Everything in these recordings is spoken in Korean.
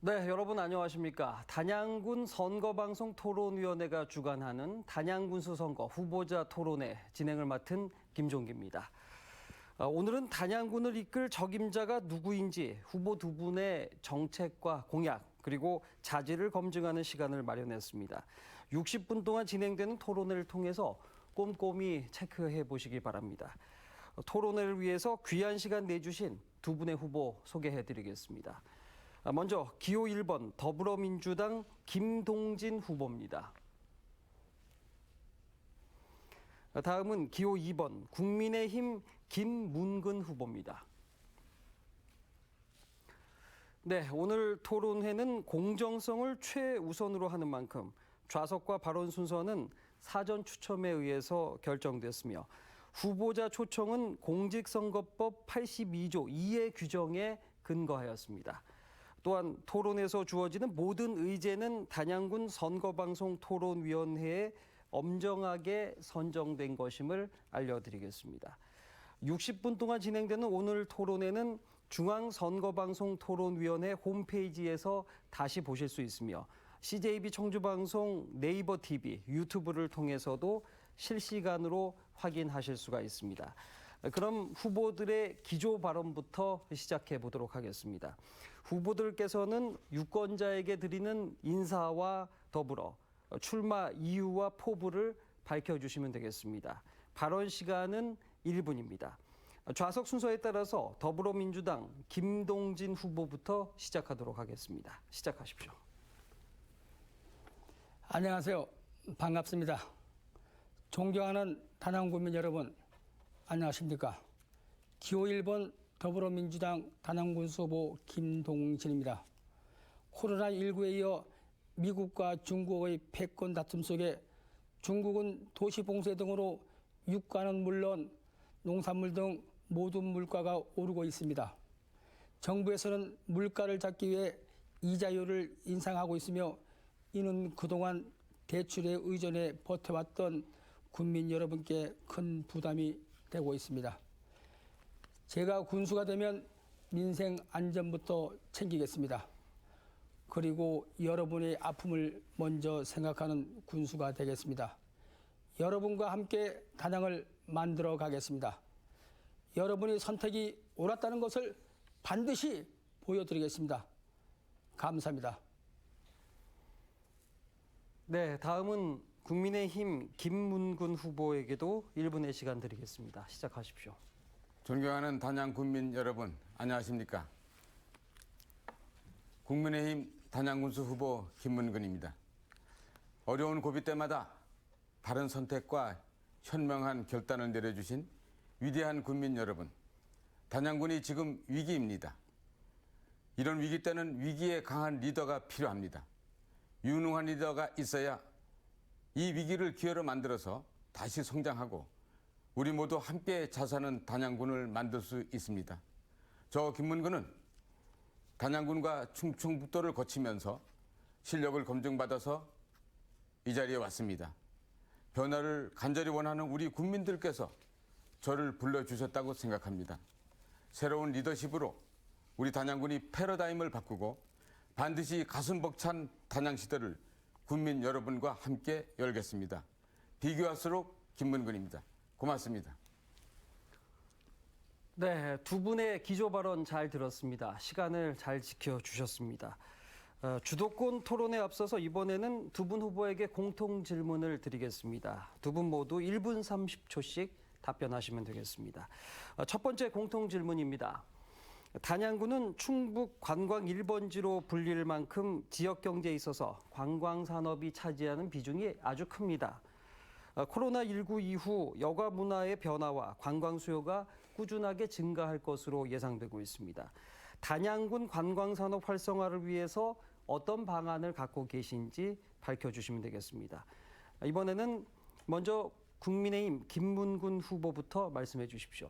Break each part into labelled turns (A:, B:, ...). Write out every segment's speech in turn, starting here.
A: 네, 여러분 안녕하십니까. 단양군 선거방송 토론위원회가 주관하는 단양군수 선거 후보자 토론회 진행을 맡은 김종기입니다. 오늘은 단양군을 이끌 적임자가 누구인지 후보 두 분의 정책과 공약 그리고 자질을 검증하는 시간을 마련했습니다. 60분 동안 진행되는 토론회를 통해서 꼼꼼히 체크해 보시기 바랍니다. 토론회를 위해서 귀한 시간 내주신 두 분의 후보 소개해 드리겠습니다. 먼저 기호 1번 더불어민주당 김동진 후보입니다. 다음은 기호 2번 국민의힘 김문근 후보입니다. 네, 오늘 토론회는 공정성을 최우선으로 하는 만큼 좌석과 발언 순서는 사전 추첨에 의해서 결정됐으며 후보자 초청은 공직선거법 82조 2의 규정에 근거하였습니다. 또한 토론에서 주어지는 모든 의제는 단양군 선거방송 토론위원회에 엄정하게 선정된 것임을 알려드리겠습니다. 60분 동안 진행되는 오늘 토론회는 중앙선거방송 토론위원회 홈페이지에서 다시 보실 수 있으며 CJB 청주방송 네이버 TV, 유튜브를 통해서도 실시간으로 확인하실 수가 있습니다. 그럼 후보들의 기조 발언부터 시작해 보도록 하겠습니다. 후보들께서는 유권자에게 드리는 인사와 더불어 출마 이유와 포부를 밝혀주시면 되겠습니다. 발언 시간은 1분입니다. 좌석 순서에 따라서 더불어민주당 김동진 후보부터 시작하도록 하겠습니다. 시작하십시오.
B: 안녕하세요. 반갑습니다. 존경하는 단양군민 여러분, 안녕하십니까. 기호 1번 더불어민주당 단양군수 후보 김동진입니다. 코로나19에 이어 미국과 중국의 패권 다툼 속에 중국은 도시봉쇄 등으로 유가는 물론 농산물 등 모든 물가가 오르고 있습니다. 정부에서는 물가를 잡기 위해 이자율을 인상하고 있으며 이는 그동안 대출에 의존해 버텨왔던 국민 여러분께 큰 부담이 되고 있습니다. 제가 군수가 되면 민생 안전부터 챙기겠습니다. 그리고 여러분의 아픔을 먼저 생각하는 군수가 되겠습니다. 여러분과 함께 단양을 만들어 가겠습니다. 여러분의 선택이 옳았다는 것을 반드시 보여드리겠습니다. 감사합니다.
A: 네, 다음은 국민의힘 김문근 후보에게도 1분의 시간 드리겠습니다. 시작하십시오.
C: 존경하는 단양 군민 여러분, 안녕하십니까? 국민의힘 단양군수 후보 김문근입니다. 어려운 고비 때마다 바른 선택과 현명한 결단을 내려주신 위대한 군민 여러분, 단양군이 지금 위기입니다. 이런 위기 때는 위기에 강한 리더가 필요합니다. 유능한 리더가 있어야 이 위기를 기회로 만들어서 다시 성장하고 우리 모두 함께 잘 사는 단양군을 만들 수 있습니다. 저 김문근은 단양군과 충청북도를 거치면서 실력을 검증받아서 이 자리에 왔습니다. 변화를 간절히 원하는 우리 국민들께서 저를 불러주셨다고 생각합니다. 새로운 리더십으로 우리 단양군이 패러다임을 바꾸고 반드시 가슴 벅찬 단양시대를 국민 여러분과 함께 열겠습니다. 비교할수록 김문근입니다. 고맙습니다.
A: 네, 두 분의 기조 발언 잘 들었습니다. 시간을 잘 지켜주셨습니다. 주도권 토론에 앞서서 이번에는 두 분 후보에게 공통 질문을 드리겠습니다. 두 분 모두 1분 30초씩 답변하시면 되겠습니다. 첫 번째 공통 질문입니다. 단양군은 충북 관광 1번지로 불릴 만큼 지역 경제에 있어서 관광 산업이 차지하는 비중이 아주 큽니다. 코로나19 이후 여가 문화의 변화와 관광 수요가 꾸준하게 증가할 것으로 예상되고 있습니다. 단양군 관광 산업 활성화를 위해서 어떤 방안을 갖고 계신지 밝혀주시면 되겠습니다. 이번에는 먼저 국민의힘 김문근 후보부터 말씀해 주십시오.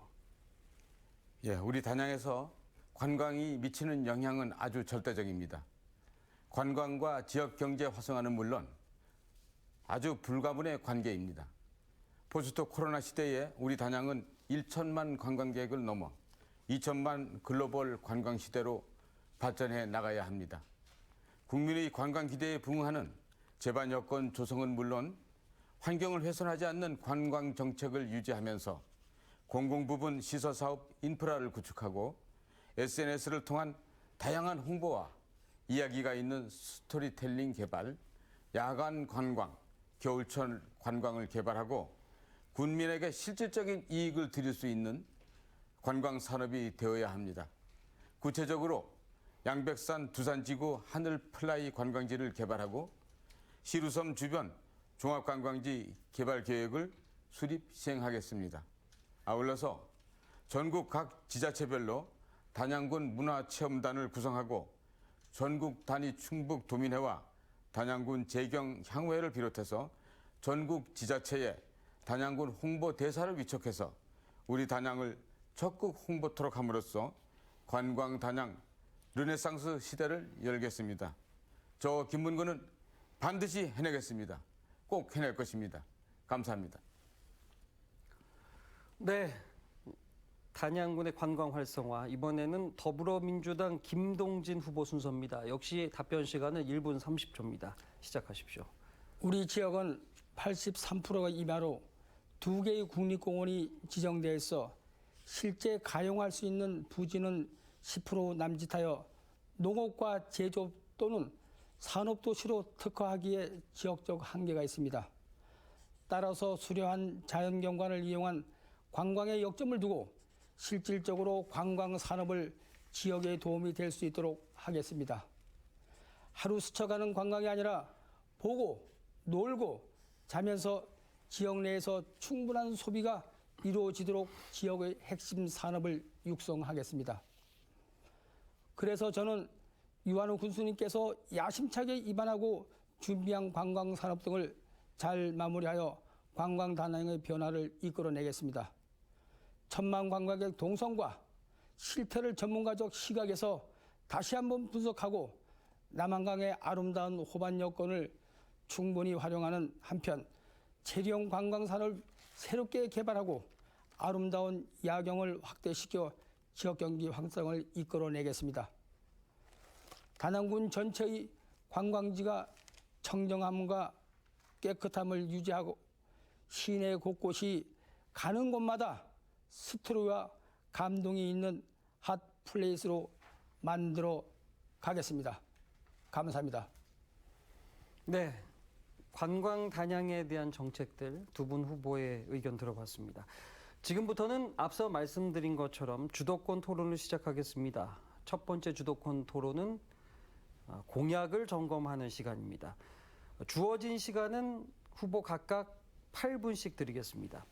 C: 예, 우리 단양에서 관광이 미치는 영향은 아주 절대적입니다. 관광과 지역 경제 활성화는 물론 아주 불가분의 관계입니다. 포스트 코로나 시대에 우리 단양은 1천만 관광객을 넘어 2천만 글로벌 관광 시대로 발전해 나가야 합니다. 국민의 관광 기대에 부응하는 제반 여건 조성은 물론 환경을 훼손하지 않는 관광 정책을 유지하면서 공공부분 시설사업 인프라를 구축하고 SNS를 통한 다양한 홍보와 이야기가 있는 스토리텔링 개발, 야간 관광, 겨울철 관광을 개발하고 군민에게 실질적인 이익을 드릴 수 있는 관광 산업이 되어야 합니다. 구체적으로 양백산 두산지구 하늘플라이 관광지를 개발하고 시루섬 주변 종합관광지 개발 계획을 수립 시행하겠습니다. 아울러서 전국 각 지자체별로 단양군 문화체험단을 구성하고 전국 단위 충북 도민회와 단양군 재경 향후회를 비롯해서 전국 지자체에 단양군 홍보대사를 위촉해서 우리 단양을 적극 홍보토록 함으로써 관광 단양 르네상스 시대를 열겠습니다. 저 김문근은 반드시 해내겠습니다. 꼭 해낼 것입니다. 감사합니다.
A: 네, 단양군의 관광 활성화, 이번에는 더불어민주당 김동진 후보 순서입니다. 역시 답변 시간은 1분 30초입니다. 시작하십시오.
B: 우리 지역은 83%가 임야로 2개의 국립공원이 지정돼 있어 실제 가용할 수 있는 부지는 10% 남짓하여 농업과 제조업 또는 산업도시로 특화하기에 지역적 한계가 있습니다. 따라서 수려한 자연경관을 이용한 관광의 역점을 두고 실질적으로 관광 산업을 지역에 도움이 될 수 있도록 하겠습니다. 하루 스쳐가는 관광이 아니라 보고, 놀고, 자면서 지역 내에서 충분한 소비가 이루어지도록 지역의 핵심 산업을 육성하겠습니다. 그래서 저는 유한호 군수님께서 야심차게 입안하고 준비한 관광 산업 등을 잘 마무리하여 관광 단양의 변화를 이끌어내겠습니다. 천만 관광객 동선과 실태를 전문가적 시각에서 다시 한번 분석하고 남한강의 아름다운 호반 여건을 충분히 활용하는 한편 체리형 관광산을 새롭게 개발하고 아름다운 야경을 확대시켜 지역 경기 활성을 이끌어내겠습니다. 단양군 전체의 관광지가 청정함과 깨끗함을 유지하고 시내 곳곳이 가는 곳마다 스토리와 감동이 있는 핫플레이스로 만들어 가겠습니다. 감사합니다.
A: 네, 관광 단양에 대한 정책들 두 분 후보의 의견 들어봤습니다. 지금부터는 앞서 말씀드린 것처럼 주도권 토론을 시작하겠습니다. 첫 번째 주도권 토론은 공약을 점검하는 시간입니다. 주어진 시간은 후보 각각 8분씩 드리겠습니다.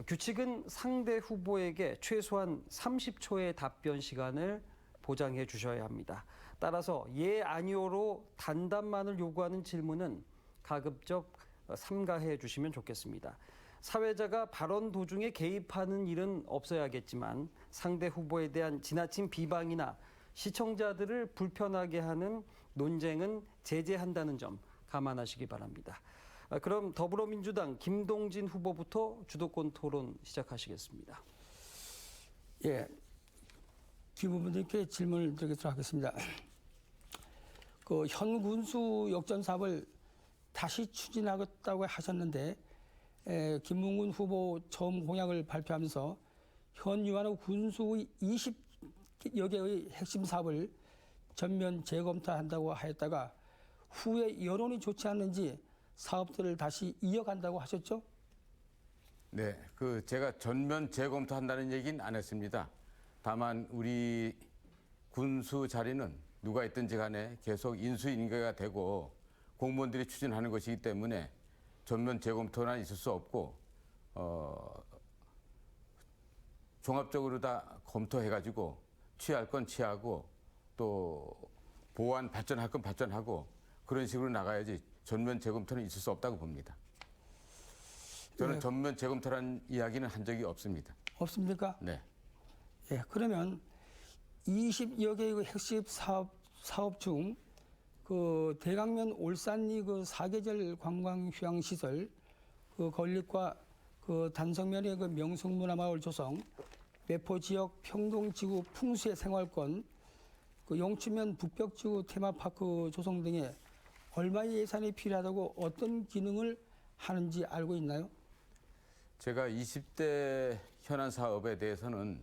A: 규칙은 상대 후보에게 최소한 30초의 답변 시간을 보장해 주셔야 합니다. 따라서 예, 아니오로 단답만을 요구하는 질문은 가급적 삼가해 주시면 좋겠습니다. 사회자가 발언 도중에 개입하는 일은 없어야겠지만 상대 후보에 대한 지나친 비방이나 시청자들을 불편하게 하는 논쟁은 제재한다는 점 감안하시기 바랍니다. 그럼 더불어민주당 김동진 후보부터 주도권 토론 시작하시겠습니다.
B: 예, 김 후보님께 질문을 드리도록 하겠습니다. 현 군수 역전 사업을 다시 추진하겠다고 하셨는데 김문근 후보 처음 공약을 발표하면서 현 유한호 군수의 20여 개의 핵심 사업을 전면 재검토한다고 하였다가 후에 여론이 좋지 않는지 사업들을 다시 이어간다고 하셨죠?
C: 네, 제가 전면 재검토한다는 얘기는 안 했습니다. 다만 우리 군수 자리는 누가 있든지 간에 계속 인수인계가 되고 공무원들이 추진하는 것이기 때문에 전면 재검토는 있을 수 없고 종합적으로 다 검토해가지고 취할 건 취하고 또 보완 발전할 건 발전하고 그런 식으로 나가야지 전면 재검토는 있을 수 없다고 봅니다. 저는
B: 네.
C: 전면 재검토라는 이야기는 한 적이 없습니다.
B: 없습니까?
C: 네.
B: 예, 그러면 20여 개의 핵심 사업 중 대강면 올산리 사계절 관광 휴양 시설, 건립과 단성면의 명승문화마을 조성, 매포 지역 평동지구 풍수의 생활권, 그 용치면 북벽지구 테마파크 조성 등에 얼마의 예산이 필요하다고 어떤 기능을 하는지 알고 있나요?
C: 제가 20대 현안 사업에 대해서는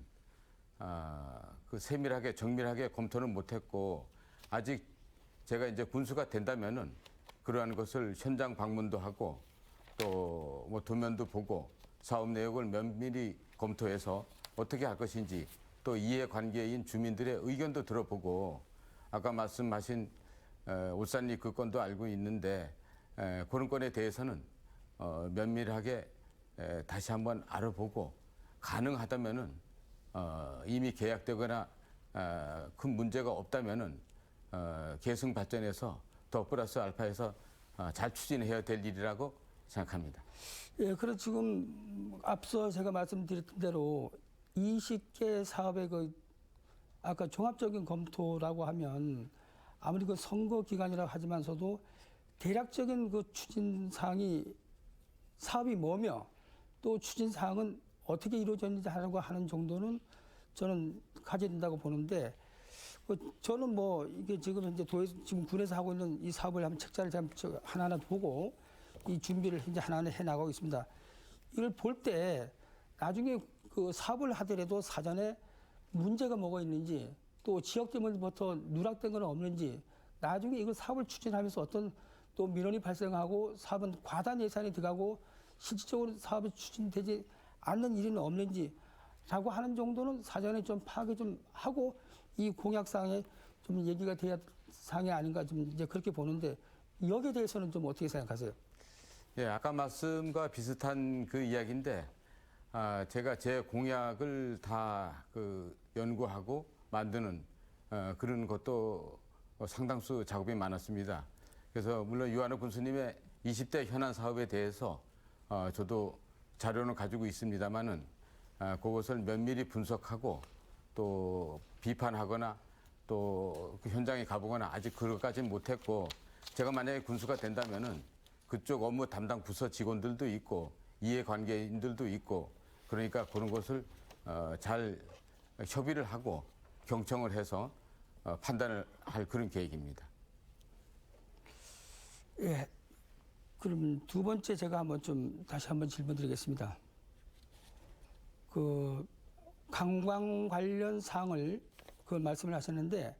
C: 그 세밀하게 정밀하게 검토는 못했고 아직 제가 이제 군수가 된다면은 그러한 것을 현장 방문도 하고 또 뭐 도면도 보고 사업 내역을 면밀히 검토해서 어떻게 할 것인지 또 이해관계인 주민들의 의견도 들어보고 아까 말씀하신 울산리 그 건도 알고 있는데 그런 건에 대해서는 면밀하게 다시 한번 알아보고 가능하다면은 이미 계약되거나 큰 문제가 없다면은 계승 발전해서 더 플러스 알파에서 잘 추진해야 될 일이라고 생각합니다.
B: 예, 그래 지금 앞서 제가 말씀드렸던 대로 20개 사업의 그 아까 종합적인 검토라고 하면 아무리 그 선거 기간이라고 하지만서도 대략적인 그 추진 사항이 사업이 뭐며 또 추진 사항은 어떻게 이루어졌는지 하는 정도는 저는 가져야 된다고 보는데 저는 뭐 이게 지금 현재 지금 군에서 하고 있는 이 사업을 한번 책자를 제가 하나하나 보고 이 준비를 현재 하나하나 해 나가고 있습니다. 이걸 볼 때 나중에 그 사업을 하더라도 사전에 문제가 뭐가 있는지 또 지역 때문부터 누락된 건 없는지 나중에 이걸 사업을 추진하면서 어떤 또 민원이 발생하고 사업은 과다 예산이 들어가고 실질적으로 사업이 추진되지 않는 일은 없는지라고 하는 정도는 사전에 좀 파악을 좀 하고 이 공약사항에 좀 얘기가 돼야 사항이 아닌가 좀 이제 그렇게 보는데 여기에 대해서는 좀 어떻게 생각하세요?
C: 예, 아까 말씀과 비슷한 그 이야기인데 제가 제 공약을 다 그 연구하고 만드는 그런 것도 상당수 작업이 많았습니다. 그래서 물론 유한호 군수님의 20대 현안 사업에 대해서 저도 자료는 가지고 있습니다만은 그것을 면밀히 분석하고 또 비판하거나 또 그 현장에 가보거나 아직 그것까지는 못했고 제가 만약에 군수가 된다면은 그쪽 업무 담당 부서 직원들도 있고 이해관계인들도 있고 그러니까 그런 것을 잘 협의를 하고 경청을 해서 판단을 할 그런 계획입니다.
B: 예. 그럼 두 번째 제가 한번 좀 다시 한번 질문 드리겠습니다. 그 관광 관련 사항을 그 말씀을 하셨는데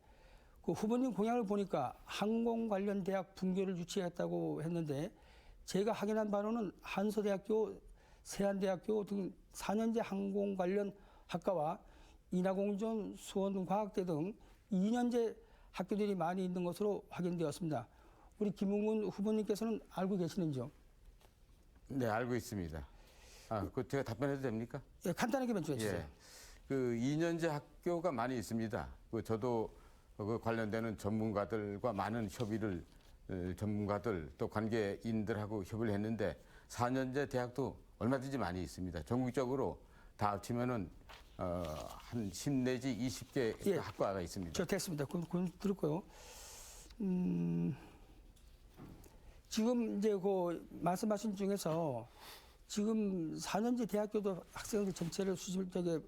B: 그 후보님 공약을 보니까 항공 관련 대학 분교를 유치했다고 했는데 제가 확인한 바로는 한서대학교, 세안대학교 등 4년제 항공 관련 학과와 인하공전, 수원과학대 등 2년제 학교들이 많이 있는 것으로 확인되었습니다. 우리 김웅훈 후보님께서는 알고 계시는지요?
C: 네, 알고 있습니다. 그 제가 답변해도 됩니까?
B: 예, 간단하게 먼저 해주세요.
C: 예. 그 2년제 학교가 많이 있습니다. 저도 그 관련되는 전문가들과 많은 협의를 전문가들 또 관계인들하고 협의를 했는데 4년제 대학도 얼마든지 많이 있습니다. 전국적으로 다 합치면은 한 10 내지 20개
B: 예.
C: 학과가 있습니다.
B: 저 됐습니다. 그건 들었고요. 지금 이제 그 말씀하신 중에서 지금 4년제 대학교도 학생들 전체를 수시적에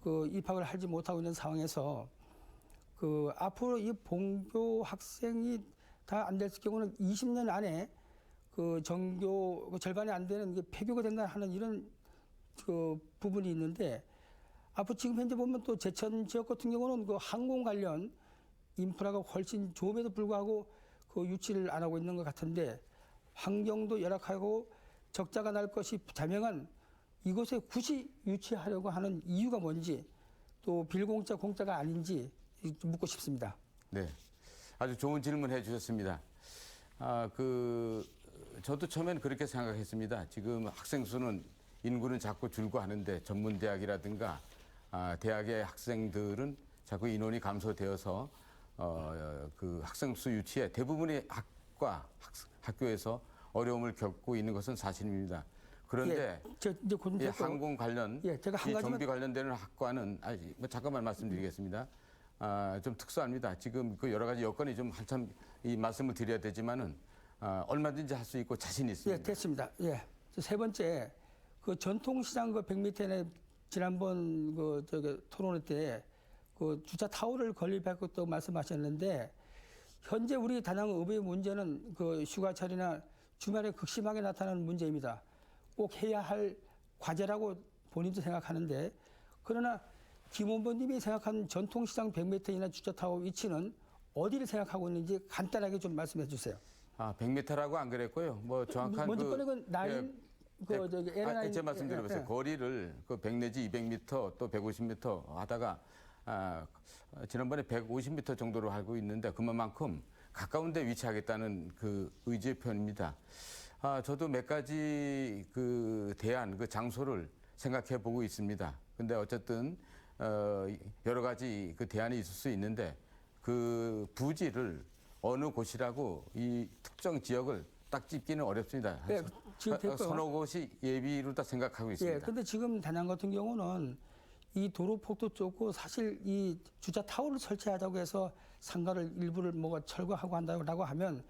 B: 그 입학을 하지 못하고 있는 상황에서 그 앞으로 이 본교 학생이 다 안 될 경우는 20년 안에 그 전교 그 절반이 안 되는 게 폐교가 된다 하는 이런 그 부분이 있는데 앞으로 지금 현재 보면 또 제천 지역 같은 경우는 그 항공 관련 인프라가 훨씬 좋음에도 불구하고 그 유치를 안 하고 있는 것 같은데 환경도 열악하고 적자가 날 것이 자명한 이곳에 굳이 유치하려고 하는 이유가 뭔지 또 빌공짜 공짜가 아닌지 좀 묻고 싶습니다.
C: 네, 아주 좋은 질문 해주셨습니다. 저도 처음에는 그렇게 생각했습니다. 지금 학생 수는 인구는 자꾸 줄고 하는데 전문 대학이라든가 대학의 학생들은 자꾸 인원이 감소되어서 그 학생 수 유치에 대부분의 학교에서 어려움을 겪고 있는 것은 사실입니다. 그런데
B: 예,
C: 항공 관련,
B: 예, 제가 한
C: 이
B: 가지만
C: 정비 관련되는 학과는 잠깐만 말씀드리겠습니다. 좀 특수합니다. 지금 그 여러 가지 여건이 좀 한참 이 말씀을 드려야 되지만은 얼마든지 할 수 있고 자신 있습니다.
B: 예, 됐습니다. 예, 세 번째 그 전통시장 그 100m 내 지난번 그 토론회 때 그 주차 타워를 건립했다고 말씀하셨는데 현재 우리 다낭읍의 문제는 그 휴가철이나 주말에 극심하게 나타나는 문제입니다. 꼭 해야 할 과제라고 본인도 생각하는데 그러나 김 후보님이 생각하는 전통시장 100m이나 주차타워 위치는 어디를 생각하고 있는지 간단하게 좀 말씀해 주세요.
C: 100m라고 안 그랬고요. 뭐 정확한
B: 먼저 꺼내건 라인 그 저기 에어라인
C: 제가 말씀드려봤어요. 거리를 그 100 내지 200m 또 150m 하다가 지난번에 150m 정도로 알고 있는데 그만큼 가까운 데 위치하겠다는 그 의지의 표현입니다. 저도 몇 가지 그 대안, 그 장소를 생각해 보고 있습니다. 근데 어쨌든 여러 가지 그 대안이 있을 수 있는데 그 부지를 어느 곳이라고 이 특정 지역을 딱 찝기는 어렵습니다.
B: 네, 지금
C: 서너 곳이 예비로 다 생각하고 있습니다.
B: 예, 근데 지금 다낭 같은 경우는 이 도로 폭도 좁고 사실 이 주차 타워를 설치하자고 해서 상가를 일부를 뭐 철거하고 한다고 하면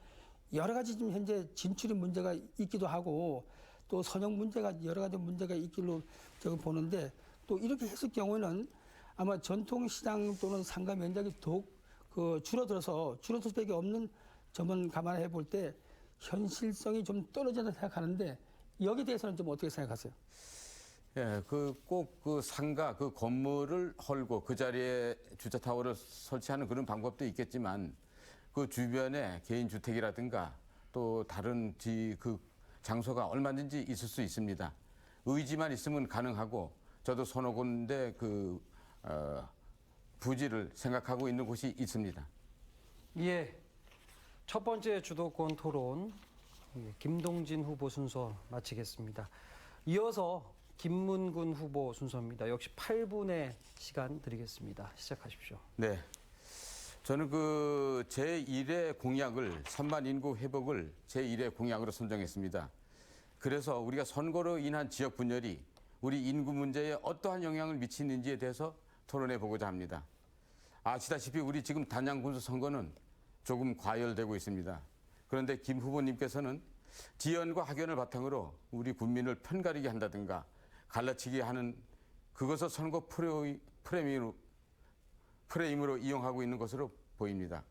B: 여러 가지 지금 현재 진출이 문제가 있기도 하고 또 선형 문제가 여러 가지 문제가 있길로 제가 보는데 또 이렇게 했을 경우는 아마 전통시장 또는 상가 면적이 더욱 그 줄어들 수밖에 없는 점은 감안해 볼 때 현실성이 좀 떨어진다 생각하는데 여기에 대해서는 좀 어떻게 생각하세요?
C: 예, 꼭 그 상가, 그 건물을 헐고 그 자리에 주차 타워를 설치하는 그런 방법도 있겠지만 그 주변에 개인 주택이라든가 또 다른 그 장소가 얼마든지 있을 수 있습니다. 의지만 있으면 가능하고 저도 서너 군데 부지를 생각하고 있는 곳이 있습니다.
A: 예. 첫 번째 주도권 토론 김동진 후보 순서 마치겠습니다. 이어서 김문군 후보 순서입니다. 역시 8분의 시간 드리겠습니다. 시작하십시오.
C: 네. 저는 그 제1의 공약을 3만 인구 회복을 제1의 공약으로 선정했습니다. 그래서 우리가 선거로 인한 지역 분열이 우리 인구 문제에 어떠한 영향을 미치는지에 대해서 토론해 보고자 합니다. 아시다시피 우리 지금 단양군수 선거는 조금 과열되고 있습니다. 그런데 김 후보님께서는 지연과 학연을 바탕으로 우리 국민을 편가르게 한다든가 갈라치기 하는 그것을 선거 프레임으로 이용하고 있는 것으로 보입니다.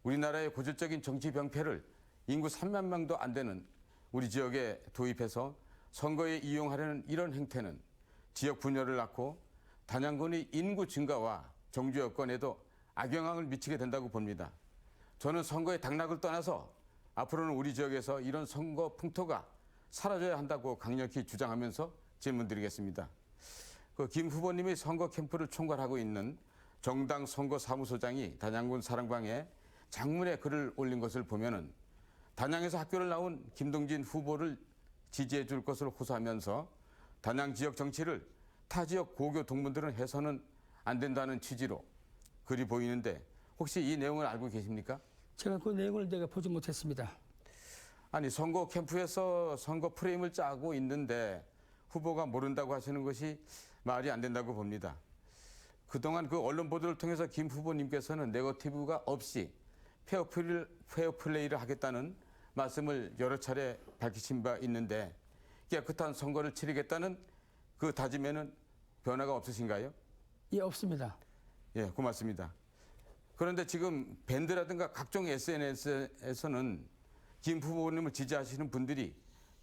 C: 우리나라의 고질적인 정치 병폐를 인구 3만 명도 안 되는 우리 지역에 도입해서 선거에 이용하려는 이런 행태는 지역 분열을 낳고 단양군의 인구 증가와 정주 여건에도 악영향을 미치게 된다고 봅니다. 저는 선거의 당락을 떠나서 앞으로는 우리 지역에서 이런 선거 풍토가 사라져야 한다고 강력히 주장하면서 질문드리겠습니다. 김 후보님이 선거 캠프를 총괄하고 있는 정당 선거사무소장이 단양군 사랑방에 장문의 글을 올린 것을 보면은 단양에서 학교를 나온 김동진 후보를 지지해 줄 것을 호소하면서 단양 지역 정치를 타 지역 고교 동문들은 해서는 안 된다는 취지로 글이 보이는데 혹시 이 내용을 알고 계십니까?
B: 제가 그 내용을 내가 보지 못했습니다.
C: 아니 선거 캠프에서 선거 프레임을 짜고 있는데 후보가 모른다고 하시는 것이 말이 안 된다고 봅니다. 그동안 그 언론 보도를 통해서 김 후보님께서는 네거티브가 없이 페어플레이를 하겠다는 말씀을 여러 차례 밝히신 바 있는데 깨끗한 선거를 치르겠다는 그 다짐에는 변화가 없으신가요?
B: 예, 없습니다.
C: 예, 고맙습니다. 그런데 지금 밴드라든가 각종 SNS에서는 김 후보님을 지지하시는 분들이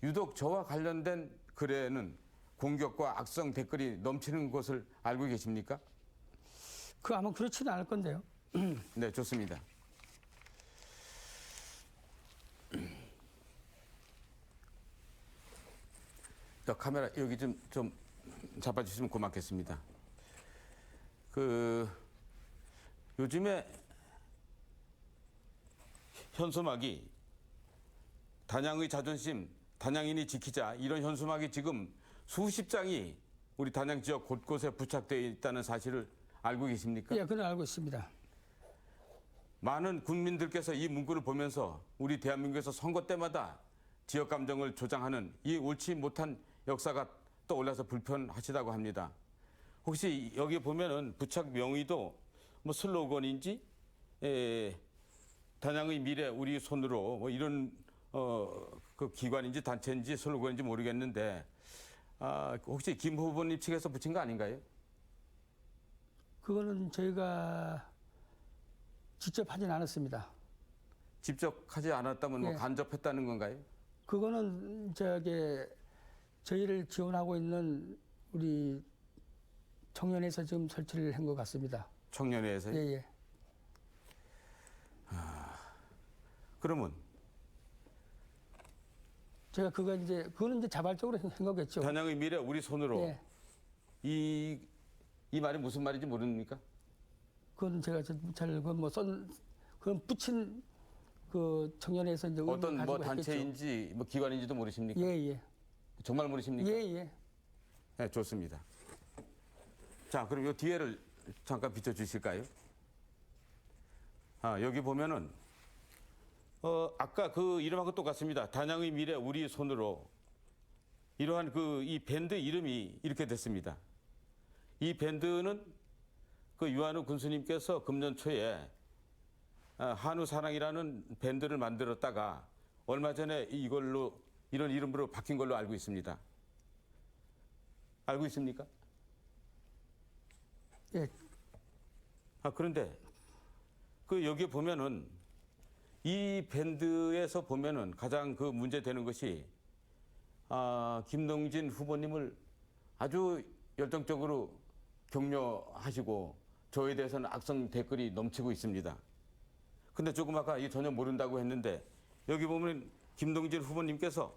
C: 유독 저와 관련된 글에는 공격과 악성 댓글이 넘치는 것을 알고 계십니까?
B: 아마 그렇지는 않을 건데요.
C: 네, 좋습니다. 저 카메라 여기 좀 잡아주시면 고맙겠습니다. 요즘에 현수막이 단양의 자존심, 단양인이 지키자 이런 현수막이 지금 수십 장이 우리 단양 지역 곳곳에 부착되어 있다는 사실을 알고 계십니까?
B: 예, 그건 알고 있습니다.
C: 많은 국민들께서 이 문구를 보면서 우리 대한민국에서 선거 때마다 지역 감정을 조장하는 이 옳지 못한 역사가 떠올라서 불편하시다고 합니다. 혹시 여기 보면은 부착 명의도 뭐 슬로건인지 단양의 미래 우리 손으로 뭐 이런 그 기관인지 단체인지 슬로건인지 모르겠는데 혹시 김 후보님 측에서 붙인 거 아닌가요?
B: 그거는 저희가 직접 하진 않았습니다.
C: 직접 하지 않았다면 뭐
B: 예.
C: 간접했다는 건가요?
B: 그거는 저희를 지원하고 있는 우리 청년에서 지금 설치를 한 것 같습니다.
C: 청년회에서요?
B: 예, 예.
C: 그러면
B: 제가 그거는 이제 자발적으로 한 거겠죠.
C: 단양의 미래 우리 손으로
B: 예.
C: 이 말이 무슨 말인지 모릅니까?
B: 그건 제가 그건 붙인 그 청년에서 이제 의미를
C: 어떤 뭐
B: 가지고 했겠죠.
C: 단체인지 뭐 기관인지도 모르십니까?
B: 예, 예.
C: 정말 모르십니까?
B: 예, 예.
C: 네, 좋습니다. 자, 그럼 요 뒤에를 잠깐 비춰주실까요? 여기 보면은 아까 그 이름하고 똑같습니다. 단양의 미래 우리 손으로 이러한 이 밴드 이름이 이렇게 됐습니다. 이 밴드는 그 유한우 군수님께서 금년 초에 한우 사랑이라는 밴드를 만들었다가 얼마 전에 이런 이름으로 바뀐 걸로 알고 있습니다. 알고 있습니까?
B: 예.
C: 그런데 여기 보면은 이 밴드에서 보면은 가장 그 문제되는 것이 김동진 후보님을 아주 열정적으로 격려하시고 저에 대해서는 악성 댓글이 넘치고 있습니다. 근데 조금 아까 전혀 모른다고 했는데 여기 보면 김동진 후보님께서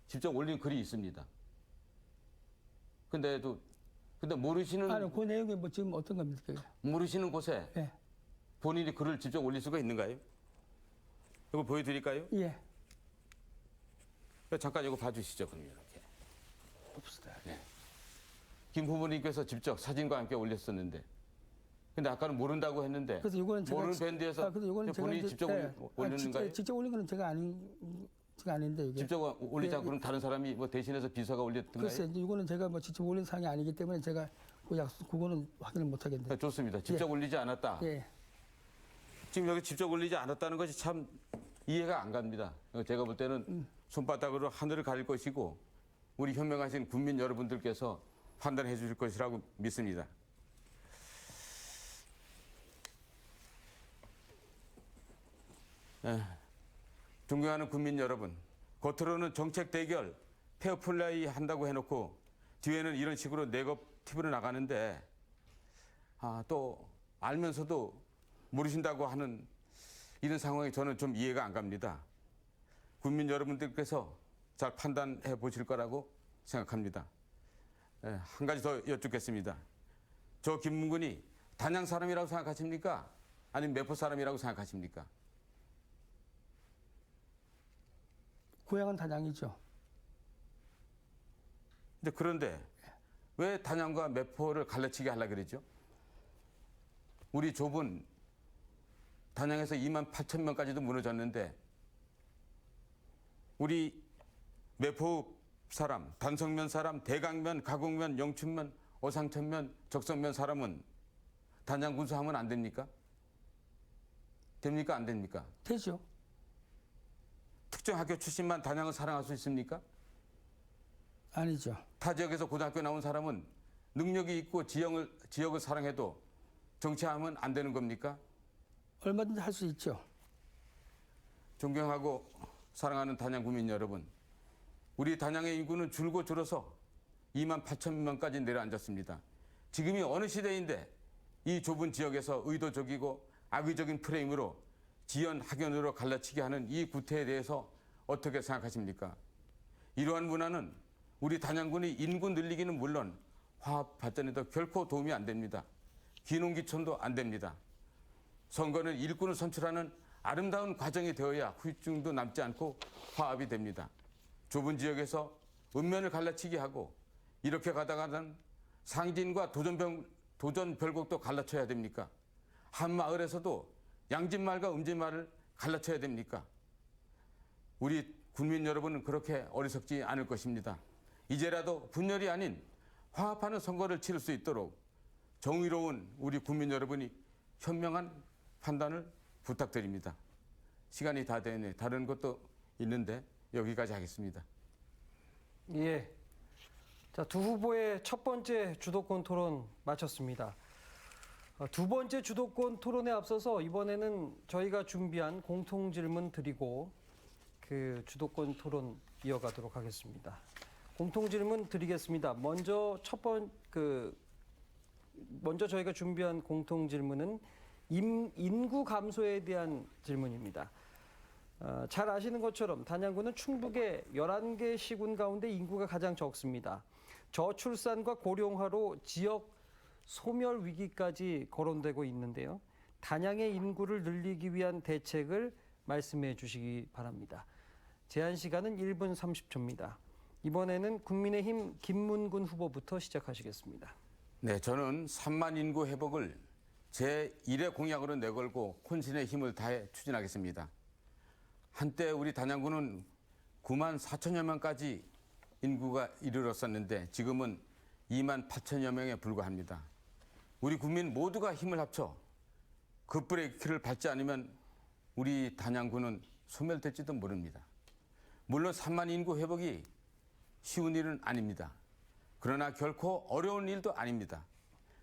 C: 직접 올린 글이 있습니다. 근데 모르시는
B: 아니, 그 내용이 뭐 지금 어떤 겁니까? 그게?
C: 모르시는 곳에
B: 예.
C: 본인이 글을 직접 올릴 수가 있는가요? 이거 보여드릴까요?
B: 예.
C: 잠깐 이거 봐주시죠. 그럼 이렇게.
B: 봅시다.
C: 김 후보님께서 직접 사진과 함께 올렸었는데, 근데 아까는 모른다고 했는데,
B: 그래서 이거는 제가
C: 모르는 밴드에서
B: 그래서 이거는 제가
C: 본인이
B: 이제-
C: 직접
B: 예.
C: 올렸는가요?
B: 직접 올린 거는 제가 아닌데 이게.
C: 직접 올리지 않고
B: 예,
C: 그럼 다른 사람이 뭐 대신해서 비서가 올렸던가요?
B: 글쎄, 이거는 제가 뭐 직접 올린 사항이 아니기 때문에 제가 그거는 확인을 못 하겠네요.
C: 네, 좋습니다. 직접 올리지 않았다.
B: 예.
C: 지금 여기 직접 올리지 않았다는 것이 참 이해가 안 갑니다. 제가 볼 때는 손바닥으로 하늘을 가릴 것이고 우리 현명하신 국민 여러분들께서 판단해 주실 것이라고 믿습니다. 존경하는 국민 여러분, 겉으로는 정책 대결, 페어플레이 한다고 해놓고 뒤에는 이런 식으로 네거티브로 나가는데 또 알면서도 모르신다고 하는 이런 상황이 저는 좀 이해가 안 갑니다. 국민 여러분들께서 잘 판단해 보실 거라고 생각합니다. 한 가지 더 여쭙겠습니다. 저 김문근이 단양 사람이라고 생각하십니까? 아니면 매포 사람이라고 생각하십니까?
B: 고향은 단양이죠.
C: 그런데 왜 단양과 매포를 갈라치게 하려고 그러죠? 우리 좁은 단양에서 2만 8천 명까지도 무너졌는데 우리 매포 사람, 단성면 사람, 대강면, 가곡면, 영춘면, 어상천면, 적성면 사람은 단양 군수하면 안 됩니까? 됩니까? 안 됩니까?
B: 되죠.
C: 특정 학교 출신만 단양을 사랑할 수 있습니까?
B: 아니죠.
C: 타 지역에서 고등학교 나온 사람은 능력이 있고 지역을 사랑해도 정치하면 안 되는 겁니까?
B: 얼마든지 할 수 있죠.
C: 존경하고 사랑하는 단양 국민 여러분, 우리 단양의 인구는 줄고 줄어서 2만 8천 명까지 내려앉았습니다. 지금이 어느 시대인데 이 좁은 지역에서 의도적이고 악의적인 프레임으로 지연 학연으로 갈라치게 하는 이 구태에 대해서 어떻게 생각하십니까? 이러한 문화는 우리 단양군의 인구 늘리기는 물론 화합 발전에도 결코 도움이 안 됩니다. 귀농귀촌도 안 됩니다. 선거는 일꾼을 선출하는 아름다운 과정이 되어야 후유증도 남지 않고 화합이 됩니다. 좁은 지역에서 읍면을 갈라치게 하고 이렇게 가다가는 상진과 도전별곡도 갈라쳐야 됩니까? 한 마을에서도 양진마을과 음진마을을 갈라쳐야 됩니까? 우리 국민 여러분은 그렇게 어리석지 않을 것입니다. 이제라도 분열이 아닌 화합하는 선거를 치를 수 있도록 정의로운 우리 국민 여러분이 현명한 판단을 부탁드립니다. 시간이 다 되네. 다른 것도 있는데 여기까지 하겠습니다.
A: 예. 자, 두 후보의 첫 번째 주도권 토론 마쳤습니다. 두 번째 주도권 토론에 앞서서 이번에는 저희가 준비한 공통 질문 드리고 그 주도권 토론 이어가도록 하겠습니다. 공통 질문 드리겠습니다. 먼저 먼저 저희가 준비한 공통 질문은 인구 감소에 대한 질문입니다. 잘 아시는 것처럼 단양군은 충북의 11개 시군 가운데 인구가 가장 적습니다. 저출산과 고령화로 지역 소멸 위기까지 거론되고 있는데요. 단양의 인구를 늘리기 위한 대책을 말씀해 주시기 바랍니다. 제한 시간은 1분 30초입니다. 이번에는 국민의힘 김문군 후보부터 시작하시겠습니다.
C: 네, 저는 3만 인구 회복을 제1의 공약으로 내걸고 혼신의 힘을 다해 추진하겠습니다. 한때 우리 단양군은 9만 4천여 명까지 인구가 이르렀었는데 지금은 2만 8천여 명에 불과합니다. 우리 국민 모두가 힘을 합쳐 급브레이크를 밟지 않으면 우리 단양군은 소멸될지도 모릅니다. 물론 3만 인구 회복이 쉬운 일은 아닙니다. 그러나 결코 어려운 일도 아닙니다.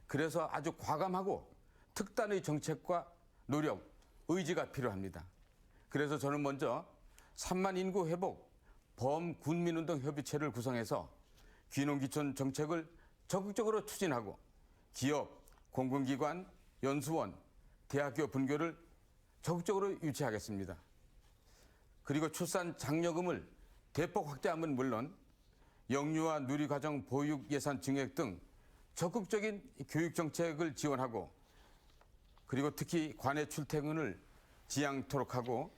C: 그래서 아주 과감하고 특단의 정책과 노력, 의지가 필요합니다. 그래서 저는 먼저 3만 인구 회복 범군민운동 협의체를 구성해서 귀농귀촌 정책을 적극적으로 추진하고 기업, 공공기관, 연수원, 대학교 분교를 적극적으로 유치하겠습니다. 그리고 출산 장려금을 대폭 확대함은 물론 영유아 누리과정 보육 예산 증액 등 적극적인 교육 정책을 지원하고 그리고 특히 관내 출퇴근을 지양토록 하고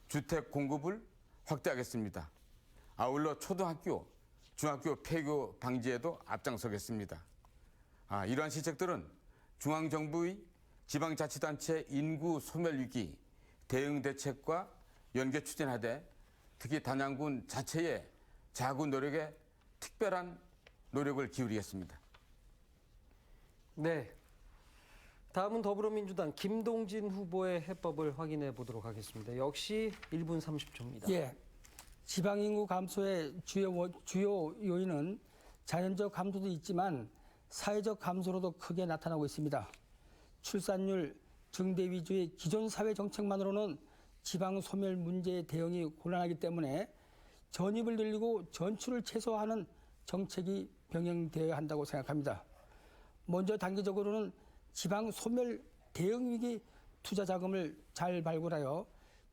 C: 주택 공급을 확대하겠습니다. 아울러 초등학교, 중학교 폐교 방지에도 앞장서겠습니다. 이러한 시책들은 중앙정부의 지방자치단체 인구 소멸 위기 대응 대책과 연계 추진하되 특히 단양군 자체의 자구 노력에 특별한 노력을 기울이겠습니다.
A: 네. 다음은 더불어민주당 김동진 후보의 해법을 확인해 보도록 하겠습니다. 역시 1분 30초입니다.
B: 예, 지방인구 감소의 주요 요인은 자연적 감소도 있지만 사회적 감소로도 크게 나타나고 있습니다. 출산율 증대 위주의 기존 사회 정책만으로는 지방 소멸 문제의 대응이 곤란하기 때문에 전입을 늘리고 전출을 최소화하는 정책이 병행되어야 한다고 생각합니다. 먼저 단기적으로는 지방 소멸 대응 위기 투자 자금을 잘 발굴하여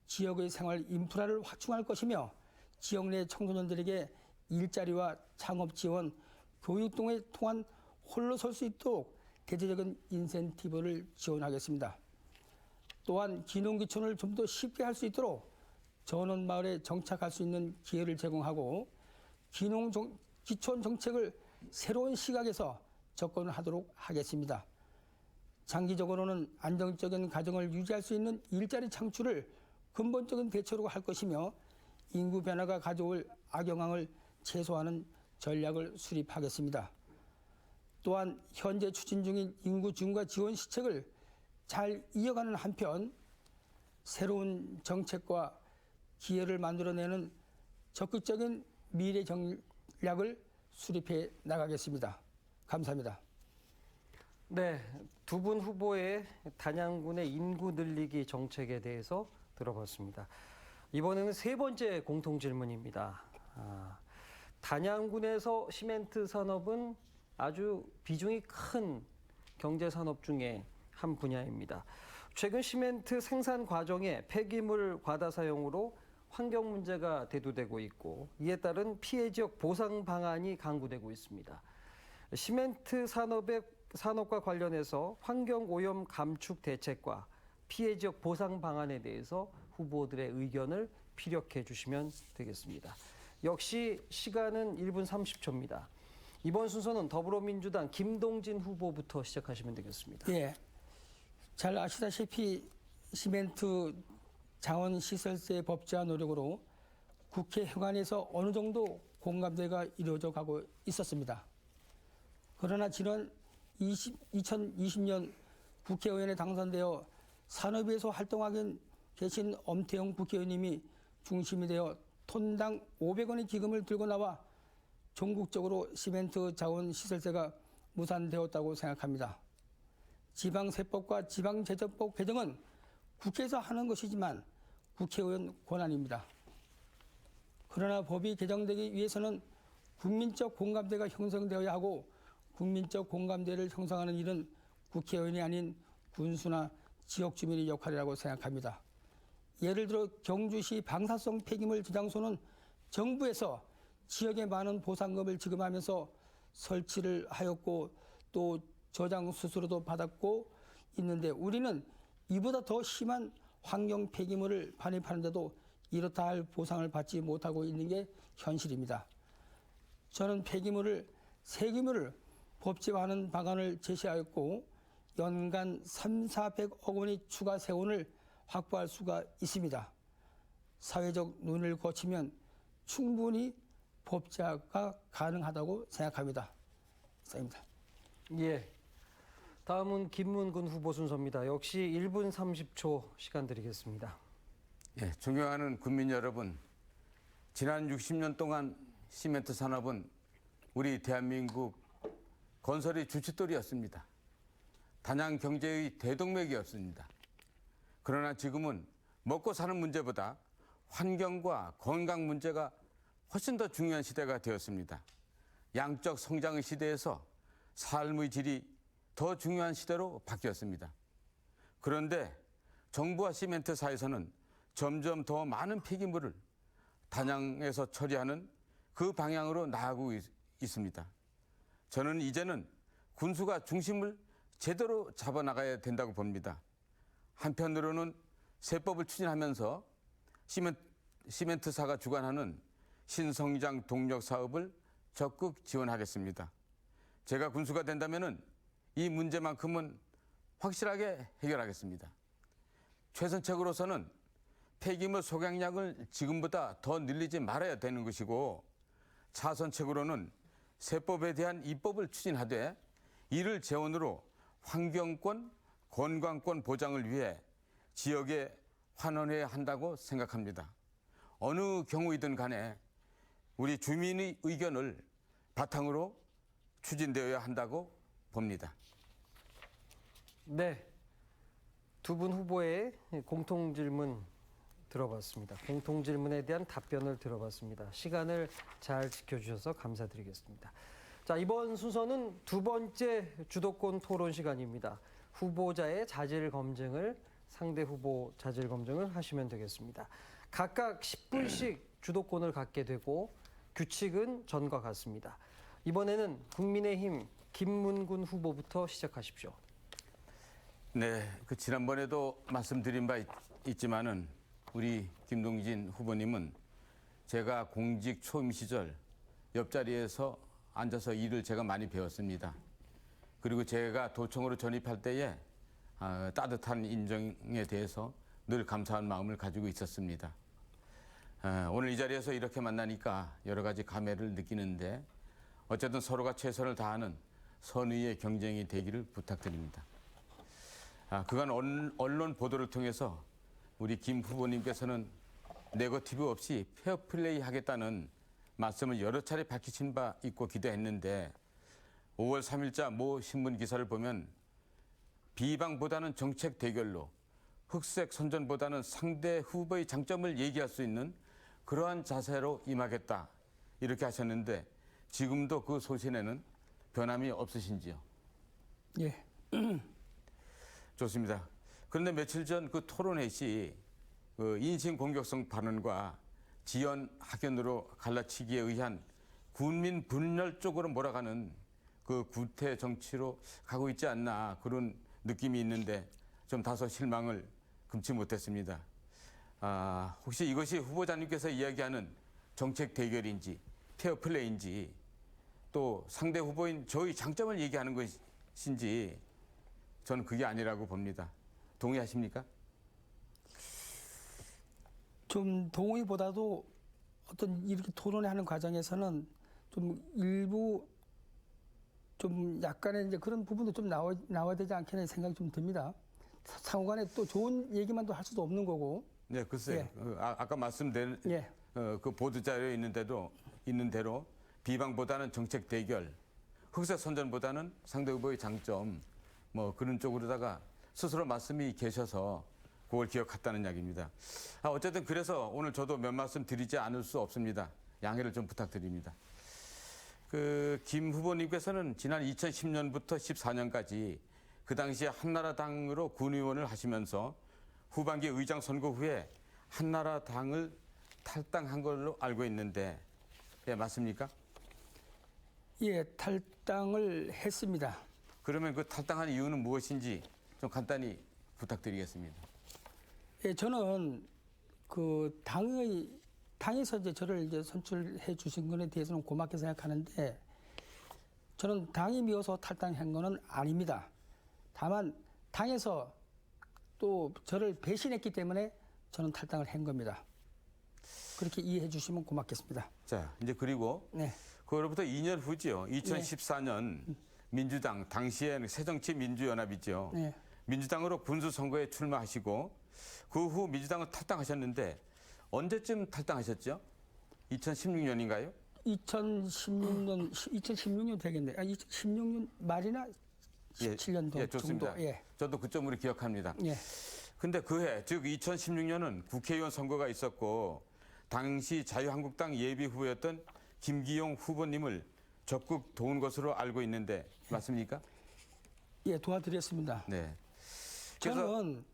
B: 지역의 생활 인프라를 확충할 것이며 지역 내 청소년들에게 일자리와 창업 지원, 교육 등을 통한 홀로 설 수 있도록 대대적인 인센티브를 지원하겠습니다. 또한 귀농귀촌을 좀 더 쉽게 할 수 있도록 전원 마을에 정착할 수 있는 기회를 제공하고 귀촌 정책을 새로운 시각에서 접근하도록 하겠습니다. 장기적으로는 안정적인 가정을 유지할 수 있는 일자리 창출을 근본적인 대책으로 할 것이며 인구 변화가 가져올 악영향을 최소화하는 전략을 수립하겠습니다. 또한 현재 추진 중인 인구 증가 지원 시책을 잘 이어가는 한편 새로운 정책과 기회를 만들어내는 적극적인 미래 전략을 수립해 나가겠습니다. 감사합니다.
A: 네, 두 분 후보의 단양군의 인구 늘리기 정책에 대해서 들어봤습니다. 이번에는 세 번째 공통 질문입니다. 단양군에서 시멘트 산업은 아주 비중이 큰 경제 산업 중에 한 분야입니다. 최근 시멘트 생산 과정에 폐기물 과다 사용으로 환경 문제가 대두되고 있고 이에 따른 피해 지역 보상 방안이 강구되고 있습니다. 시멘트 산업과 관련해서 환경 오염 감축 대책과 피해 지역 보상 방안에 대해서 후보들의 의견을 피력해 주시면 되겠습니다. 역시 시간은 1분 30초입니다. 이번 순서는 더불어민주당 김동진 후보부터 시작하시면 되겠습니다.
B: 예, 잘 아시다시피 시멘트 자원시설세 법제화 노력으로 국회 현안에서 어느 정도 공감대가 이루어져 가고 있었습니다. 그러나 지난 2020년 국회의원에 당선되어 산업위에서 활동하고 계신 엄태영 국회의원님이 중심이 되어 톤당 500원의 기금을 들고 나와 전국적으로 시멘트 자원 시설세가 무산되었다고 생각합니다. 지방세법과 지방재정법 개정은 국회에서 하는 것이지만 국회의원 권한입니다. 그러나 법이 개정되기 위해서는 국민적 공감대가 형성되어야 하고 국민적 공감대를 형성하는 일은 국회의원이 아닌 군수나 지역 주민의 역할이라고 생각합니다. 예를 들어 경주시 방사성 폐기물 저장소는 정부에서 지역에 많은 보상금을 지급하면서 설치를 하였고 또 저장 수수료도 받았고 있는데 우리는 이보다 더 심한 환경 폐기물을 반입하는데도 이렇다 할 보상을 받지 못하고 있는 게 현실입니다. 저는 폐기물을 세금을 법제화하는 방안을 제시하였고 연간 300~400억 원의 추가 세원을 확보할 수가 있습니다. 사회적 논의를 거치면 충분히 법제화가 가능하다고 생각합니다. 이상입니다.
A: 예. 다음은 김문근 후보 순서입니다. 역시 1분 30초 시간 드리겠습니다.
C: 예, 존경하는 국민 여러분, 지난 60년 동안 시멘트 산업은 우리 대한민국 건설의 주춧돌이었습니다. 단양 경제의 대동맥이었습니다. 그러나 지금은 먹고 사는 문제보다 환경과 건강 문제가 훨씬 더 중요한 시대가 되었습니다. 양적 성장의 시대에서 삶의 질이 더 중요한 시대로 바뀌었습니다. 그런데 정부와 시멘트사에서는 점점 더 많은 폐기물을 단양에서 처리하는 그 방향으로 나아가고 있습니다. 저는 이제는 군수가 중심을 제대로 잡아나가야 된다고 봅니다. 한편으로는 세법을 추진하면서 시멘트사가 주관하는 신성장 동력 사업을 적극 지원하겠습니다. 제가 군수가 된다면 이 문제만큼은 확실하게 해결하겠습니다. 최선책으로서는 폐기물 소각량을 지금보다 더 늘리지 말아야 되는 것이고 차선책으로는 세법에 대한 입법을 추진하되 이를 재원으로 환경권, 건강권 보장을 위해 지역에 환원해야 한다고 생각합니다. 어느 경우이든 간에 우리 주민의 의견을 바탕으로 추진되어야 한다고 봅니다.
A: 네. 두 분 후보의 공통질문 들어봤습니다. 공통질문에 대한 답변을 들어봤습니다. 시간을 잘 지켜주셔서 감사드리겠습니다. 자, 이번 순서는 두 번째 주도권 토론 시간입니다. 후보자의 자질 검증을, 상대 후보 자질 검증을 하시면 되겠습니다. 각각 10분씩 주도권을 갖게 되고 규칙은 전과 같습니다. 이번에는 국민의힘 김문근 후보부터 시작하십시오.
C: 네, 지난번에도 말씀드린 바 있지만은 우리 김동진 후보님은 제가 공직 초임 시절 옆자리에서 앉아서 일을 제가 많이 배웠습니다. 그리고 제가 도청으로 전입할 때에 따뜻한 인정에 대해서 늘 감사한 마음을 가지고 있었습니다. 오늘 이 자리에서 이렇게 만나니까 여러 가지 감회를 느끼는데 어쨌든 서로가 최선을 다하는 선의의 경쟁이 되기를 부탁드립니다. 그간 언론 보도를 통해서 우리 김 후보님께서는 네거티브 없이 페어플레이 하겠다는 말씀을 여러 차례 밝히신 바 있고 기대했는데 5월 3일자 모 신문 기사를 보면 비방보다는 정책 대결로 흑색 선전보다는 상대 후보의 장점을 얘기할 수 있는 그러한 자세로 임하겠다 이렇게 하셨는데 지금도 그 소신에는 변함이 없으신지요?
B: 예.
C: 좋습니다. 그런데 며칠 전 그 토론회 시 인신 공격성 발언과 지연 학연으로 갈라치기에 의한 군민 분열 쪽으로 몰아가는 그 구태 정치로 가고 있지 않나 그런 느낌이 있는데 좀 다소 실망을 금치 못했습니다. 혹시 이것이 후보자님께서 이야기하는 정책 대결인지 페어플레이인지 또 상대 후보인 저의 장점을 얘기하는 것인지 저는 그게 아니라고 봅니다. 동의하십니까?
B: 좀 동의보다도 어떤 이렇게 토론하는 과정에서는 좀 일부 좀 약간의 이제 그런 부분도 좀 나와야 되지 않겠나 생각이 좀 듭니다. 상호간에 또 좋은 얘기만 또 할 수도 없는 거고.
C: 네, 글쎄.
B: 예.
C: 아까 말씀드린
B: 예.
C: 그 보도 자료에 있는 대로 비방보다는 정책 대결, 흑색 선전보다는 상대 후보의 장점 뭐 그런 쪽으로다가 스스로 말씀이 계셔서 그걸 기억했다는 이야기입니다. 어쨌든 그래서 오늘 저도 몇 말씀 드리지 않을 수 없습니다. 양해를 좀 부탁드립니다. 김 후보님께서는 지난 2010년부터 14년까지 그 당시에 한나라당으로 군의원을 하시면서 후반기 의장 선거 후에 한나라당을 탈당한 걸로 알고 있는데, 예, 맞습니까?
B: 예, 탈당을 했습니다.
C: 그러면 그 탈당한 이유는 무엇인지 좀 간단히 부탁드리겠습니다.
B: 예, 저는 그 당에서 이제 저를 이제 선출해 주신 것에 대해서는 고맙게 생각하는데, 저는 당이 미워서 탈당한 거는 아닙니다. 다만 당에서 또 저를 배신했기 때문에 저는 탈당을 한 겁니다. 그렇게 이해해 주시면 고맙겠습니다.
C: 자, 이제 그리고
B: 네.
C: 그로부터 2년 후지요. 2014년 민주당, 당시에는 새정치민주연합이죠.
B: 네.
C: 민주당으로 군수 선거에 출마하시고 그 후 민주당을 탈당하셨는데 언제쯤 탈당하셨죠? 2016년인가요?
B: 2016년 되겠네. 2016년 말이나 17년도
C: 예, 좋습니다.
B: 정도. 예.
C: 저도 그 점으로 기억합니다.
B: 예.
C: 근데 그해, 즉 2016년은 국회의원 선거가 있었고 당시 자유한국당 예비 후보였던 김기용 후보님을 적극 도운 것으로 알고 있는데 맞습니까?
B: 예, 도와드렸습니다.
C: 네.
B: 저는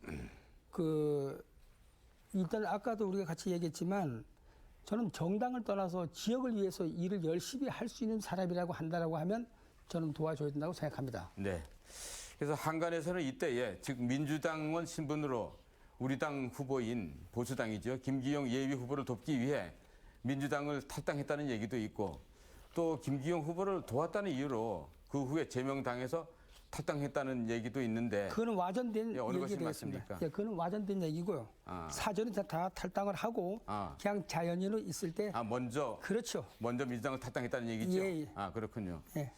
B: 일단 아까도 우리가 같이 얘기했지만 저는 정당을 떠나서 지역을 위해서 일을 열심히 할 수 있는 사람이라고 한다라고 하면 저는 도와줘야 된다고 생각합니다.
C: 네. 그래서 한간에서는 이때에 즉 민주당원 신분으로 우리 당 후보인 보수당이죠. 김기용 예비 후보를 돕기 위해 민주당을 탈당했다는 얘기도 있고 또 김기용 후보를 도왔다는 이유로 그 후에 제명당에서 탈당했다는 얘기도 있는데
B: 그거는 와전된
C: 예, 어느 것이
B: 얘기가 되겠습니다.
C: 맞습니까?
B: 예, 그거는 와전된 얘기고요. 사전에 다 탈당을 하고 그냥 자연인으로 있을 때
C: 먼저
B: 그렇죠.
C: 민주당을 탈당했다는 얘기죠.
B: 예, 예.
C: 그렇군요.
B: 예.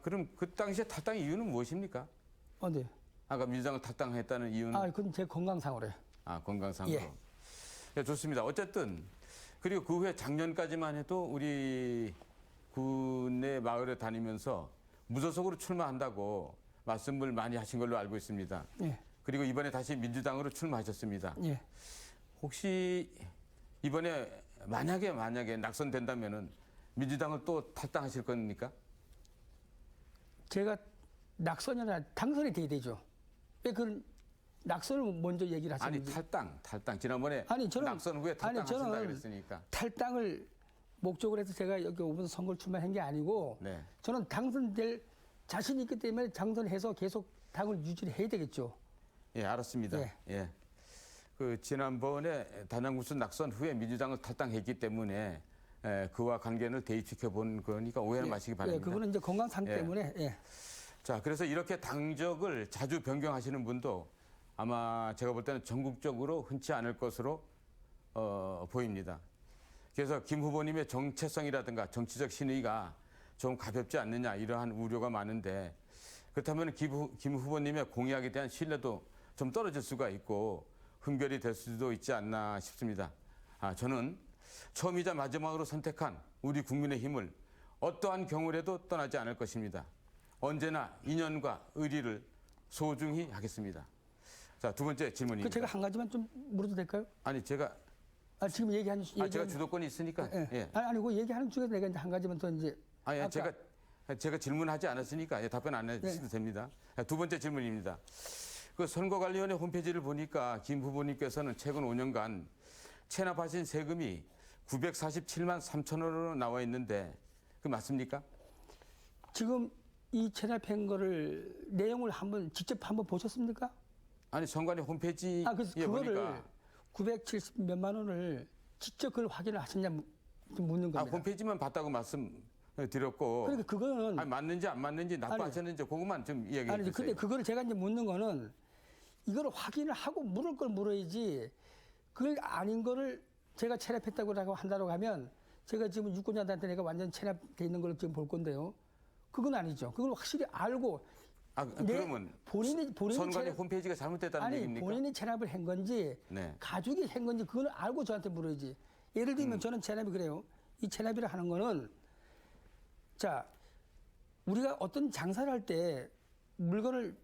C: 그럼 그 당시에 탈당 이유는 무엇입니까?
B: 네.
C: 아까 민주당을 탈당했다는 이유는
B: 그건 제 건강상으로요.
C: 건강상으로.
B: 예.
C: 네, 좋습니다. 어쨌든 그리고 그 후에 작년까지만 해도 우리 군내 마을에 다니면서 무소속으로 출마한다고 말씀을 많이 하신 걸로 알고 있습니다.
B: 예.
C: 그리고 이번에 다시 민주당으로 출마하셨습니다.
B: 예.
C: 혹시 이번에 만약에 낙선된다면은 민주당을 또 탈당하실 겁니까?
B: 제가 낙선이 아니라 당선이 돼야 되죠. 왜 그런 낙선을 먼저 얘기를 하시는지.
C: 탈당. 지난번에
B: 저는
C: 낙선 후에 탈당하신다 그랬으니까.
B: 탈당을 목적으로 해서 제가 여기 오면서 선거를 출마한 게 아니고
C: 네.
B: 저는 당선될 자신이 있기 때문에 당선해서 계속 당을 유지를 해야 되겠죠.
C: 예, 알았습니다.
B: 예.
C: 예. 지난번에 단양구수 낙선 후에 민주당을 탈당했기 때문에 그와 관계를 대입시켜 본 거니까 오해는 마시기 바랍니다.
B: 예, 그거는 이제 건강상
C: 예.
B: 때문에. 예.
C: 자, 그래서 이렇게 당적을 자주 변경하시는 분도 아마 제가 볼 때는 전국적으로 흔치 않을 것으로 보입니다. 그래서 김 후보님의 정체성이라든가 정치적 신의가 좀 가볍지 않느냐 이러한 우려가 많은데 그렇다면 김 후보님의 공약에 대한 신뢰도 좀 떨어질 수가 있고 흠결이 될 수도 있지 않나 싶습니다. 저는 처음이자 마지막으로 선택한 우리 국민의 힘을 어떠한 경우라도 떠나지 않을 것입니다. 언제나 인연과 의리를 소중히 하겠습니다. 자, 두 번째 질문입니다.
B: 제가 한 가지만 좀 물어도 될까요?
C: 제가
B: 지금 얘기하는
C: 제가 주도권이 있으니까.
B: 예.
C: 예.
B: 아니고 얘기하는 중에 내가 이제 한 가지만 더 이제.
C: 제가 질문하지 않았으니까 답변 안 해주셔도 됩니다. 두 번째 질문입니다. 선거관리위원회 홈페이지를 보니까 김 후보님께서는 최근 5년간 체납하신 세금이 947만 3천 원으로 나와 있는데 그 맞습니까?
B: 지금 이 체납한 거를 내용을 직접 한번 보셨습니까?
C: 선관위 홈페이지에
B: 그거를
C: 보니까
B: 970 몇만 원을 직접 그걸 확인을 하셨냐 묻는 겁니다.
C: 홈페이지만 봤다고 말씀드렸고.
B: 그러니까 그거는
C: 맞는지 안 맞는지 납부하셨는지 그것만 좀 이야기해 주세요.
B: 근데 그거를 제가 이제 묻는 거는 이걸 확인을 하고 물을 걸 물어야지 그걸 아닌 거를 제가 체납했다고 한다고 하면 제가 지금 유권자들한테 내가 완전 체납돼 있는 걸 지금 볼 건데요. 그건 아니죠. 그걸 확실히 알고
C: 그러면
B: 본인이
C: 선관위 홈페이지가 잘못됐다는 얘기입니까?
B: 본인이 체납을 한 건지 가족이 한 건지 그걸 알고 저한테 물어야지. 예를 들면 저는 체납이 그래요. 이 체납이라 하는 거는 자 우리가 어떤 장사를 할 때 물건을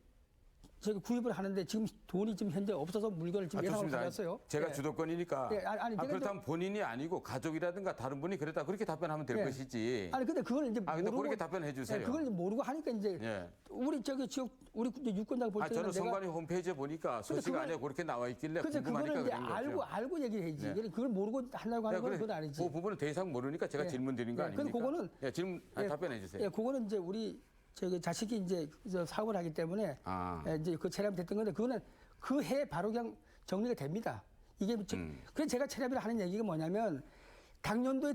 B: 저기 구입을 하는데 지금 돈이 지금 현재 없어서 물건을 지금 예상을 가졌어요.
C: 제가
B: 예.
C: 주도권이니까.
B: 예, 아니, 제가
C: 그렇다면 본인이 아니고 가족이라든가 다른 분이 그랬다 그렇게 답변하면 될
B: 예.
C: 것이지.
B: 아니 근데 그걸 이제
C: 근데
B: 모르고
C: 그렇게 답변해 주세요.
B: 예, 그걸 이제 모르고 하니까 이제
C: 예.
B: 우리 저기 지역 우리 이제 유권자가 볼 때는
C: 저는
B: 내가
C: 선관위 홈페이지에 보니까 소식
B: 그걸-
C: 안에 그렇게 나와 있길래
B: 그래서
C: 궁금하니까
B: 그거를 이제
C: 그런 거죠.
B: 알고 얘기해야지.
C: 네.
B: 그걸 모르고 하려고 하는 건 그건 아니지.
C: 그 부분은 더 이상 모르니까 제가
B: 예.
C: 질문 드린 거
B: 예,
C: 아닙니까?
B: 근데 그거는-
C: 예, 질문
B: 예,
C: 답변해 주세요.
B: 예, 그거는 이제 우리 저기 자식이 이제 저 사업을 하기 때문에
C: 아.
B: 예, 이제 그 체납이 됐던 건데 그거는 그 해 바로 그냥 정리가 됩니다. 이게 그래서 제가 체납을 하는 얘기가 뭐냐면 당년도에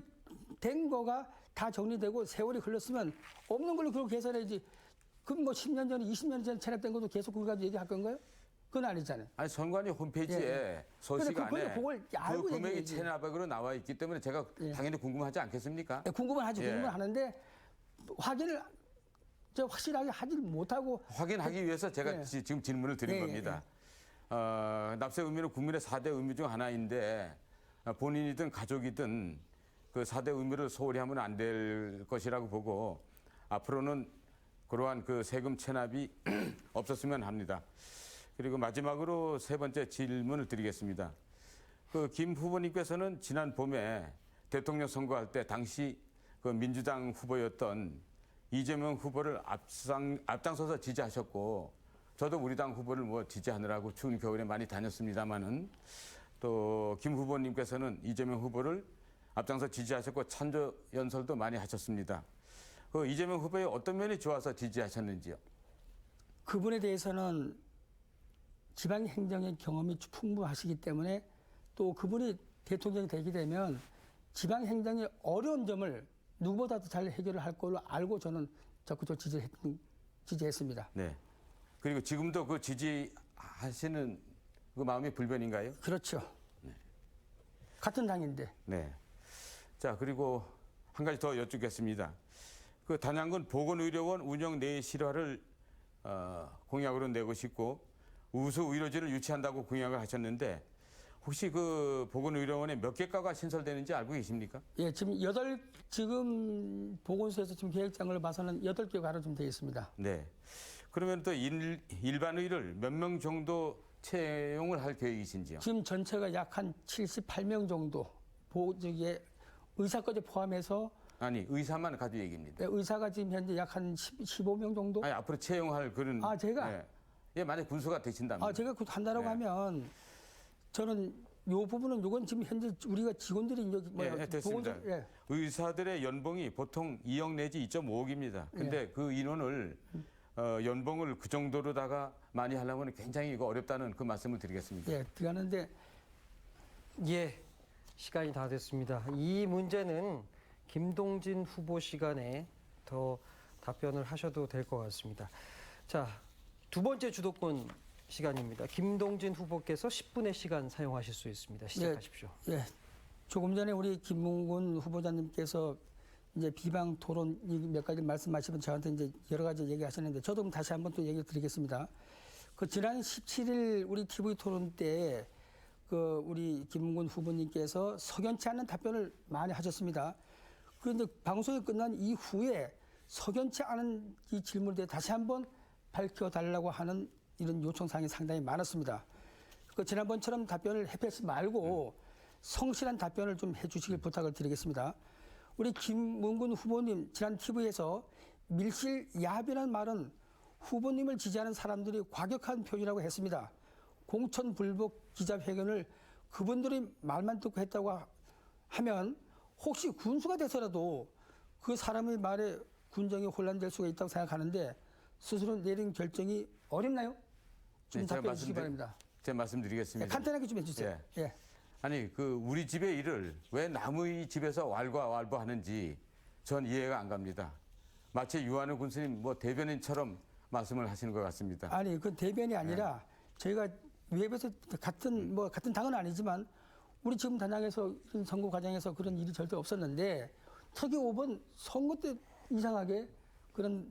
B: 된 거가 다 정리되고 세월이 흘렀으면 없는 걸로 그렇게 계산해야지. 그럼 뭐 10년 전에 20년 전에 체납된 것도 계속 그거 가지고 얘기할 건가요? 그건 아니잖아요.
C: 아니 선관위 홈페이지에
B: 예.
C: 소식
B: 근데
C: 안에
B: 그걸 알고
C: 그 금액이
B: 얘기해야지.
C: 체납액으로 나와 있기 때문에 제가
B: 예.
C: 당연히 궁금하지 않겠습니까?
B: 예, 궁금은 하지,
C: 예.
B: 궁금은 하는데 확인을 저 확실하게 하지 못하고
C: 확인하기 위해서 제가
B: 예.
C: 지금 질문을 드린
B: 예,
C: 겁니다. 납세 의무는 국민의 4대 의무 중 하나인데 본인이든 가족이든 그 4대 의무를 소홀히 하면 안 될 것이라고 보고 앞으로는 그러한 그 세금 체납이 없었으면 합니다. 그리고 마지막으로 세 번째 질문을 드리겠습니다. 그 김 후보님께서는 지난 봄에 대통령 선거할 때 당시 그 민주당 후보였던 이재명 후보를 앞장서서 지지하셨고 저도 우리 당 후보를 뭐 지지하느라고 추운 겨울에 많이 다녔습니다마는 또 김 후보님께서는 이재명 후보를 앞장서 지지하셨고 찬조 연설도 많이 하셨습니다. 그 이재명 후보의 어떤 면이 좋아서 지지하셨는지요?
B: 그분에 대해서는 지방 행정의 경험이 풍부하시기 때문에 또 그분이 대통령이 되게 되면 지방 행정의 어려운 점을 누구보다도 잘 해결을 할 걸로 알고 저는 적극적으로 지지했습니다.
C: 네. 그리고 지금도 그 지지하시는 그 마음이 불변인가요?
B: 그렇죠. 같은 당인데.
C: 네. 자, 그리고 한 가지 더 여쭙겠습니다. 그 단양군 보건의료원 운영 내의 실화를 공약으로 내고 싶고 우수 의료진을 유치한다고 공약을 하셨는데 혹시 그 보건의료원에 몇 개 과가 신설되는지 알고 계십니까?
B: 예, 지금 보건소에서 지금 계획장을 봐서는 8개 과로 좀 되어 있습니다.
C: 네. 그러면 또 일반 의를 몇 명 정도 채용을 할 계획이신지요?
B: 지금 전체가 약 한 78명 정도 저기에 의사까지 포함해서
C: 아니, 의사만 가지고 얘기입니다.
B: 의사가 지금 현재 약 한 15명 정도?
C: 아니, 앞으로 채용할 그런.
B: 제가?
C: 예. 예, 만약 군수가 되신다면.
B: 제가 그 한다라고
C: 네.
B: 하면 저는 요 부분은 요건 지금 현재 우리가 직원들이 여기
C: 예, 됐습니다.
B: 예.
C: 의사들의 연봉이 보통 2억 내지 2.5억입니다. 근데 그 인원을 연봉을 그 정도로다가 많이 하려면 굉장히 이거 어렵다는 그 말씀을 드리겠습니다.
B: 예, 들어가는데
A: 예, 시간이 다 됐습니다. 이 문제는 김동진 후보 시간에 더 답변을 하셔도 될 것 같습니다. 자, 두 번째 주도권 시간입니다. 김동진 후보께서 10분의 시간 사용하실 수 있습니다. 시작하십시오.
B: 예, 조금 전에 우리 김문곤 후보자님께서 이제 비방 토론 몇 가지 말씀하시면 저한테 이제 여러 가지 얘기하셨는데 저도 다시 한번 또 얘기를 드리겠습니다. 그 지난 17일 우리 TV 토론 때 그 우리 김문곤 후보님께서 석연치 않은 답변을 많이 하셨습니다. 그런데 방송이 끝난 이후에 석연치 않은 이 질문에 대해 다시 한번 밝혀달라고 하는 이런 요청사항이 상당히 많았습니다. 그 지난번처럼 답변을 해패지 말고 성실한 답변을 좀 해주시길 부탁을 드리겠습니다. 우리 김문곤 후보님 지난 TV에서 밀실야비라는 말은 후보님을 지지하는 사람들이 과격한 표현이라고 했습니다. 공천불복 기자회견을 그분들이 말만 듣고 했다고 하면 혹시 군수가 돼서라도 그 사람의 말에 군정이 혼란될 수가 있다고 생각하는데 스스로 내린 결정이 어렵나요? 좀
C: 네, 제가
B: 답변해 주시기 바랍니다.
C: 제가 말씀드리겠습니다.
B: 간단하게 좀 해주세요. 예.
C: 아니, 그 우리 집의 일을 왜 남의 집에서 왈가왈부하는지 전 이해가 안 갑니다. 마치 유한우 군수님 뭐 대변인처럼 말씀을 하시는 것 같습니다.
B: 아니 그 대변이 아니라 저희가 외부에서 같은 당은 아니지만 우리 지금 단양에서 이런 선거 과정에서 그런 일이 절대 없었는데 특히 5번 선거 때 이상하게 그런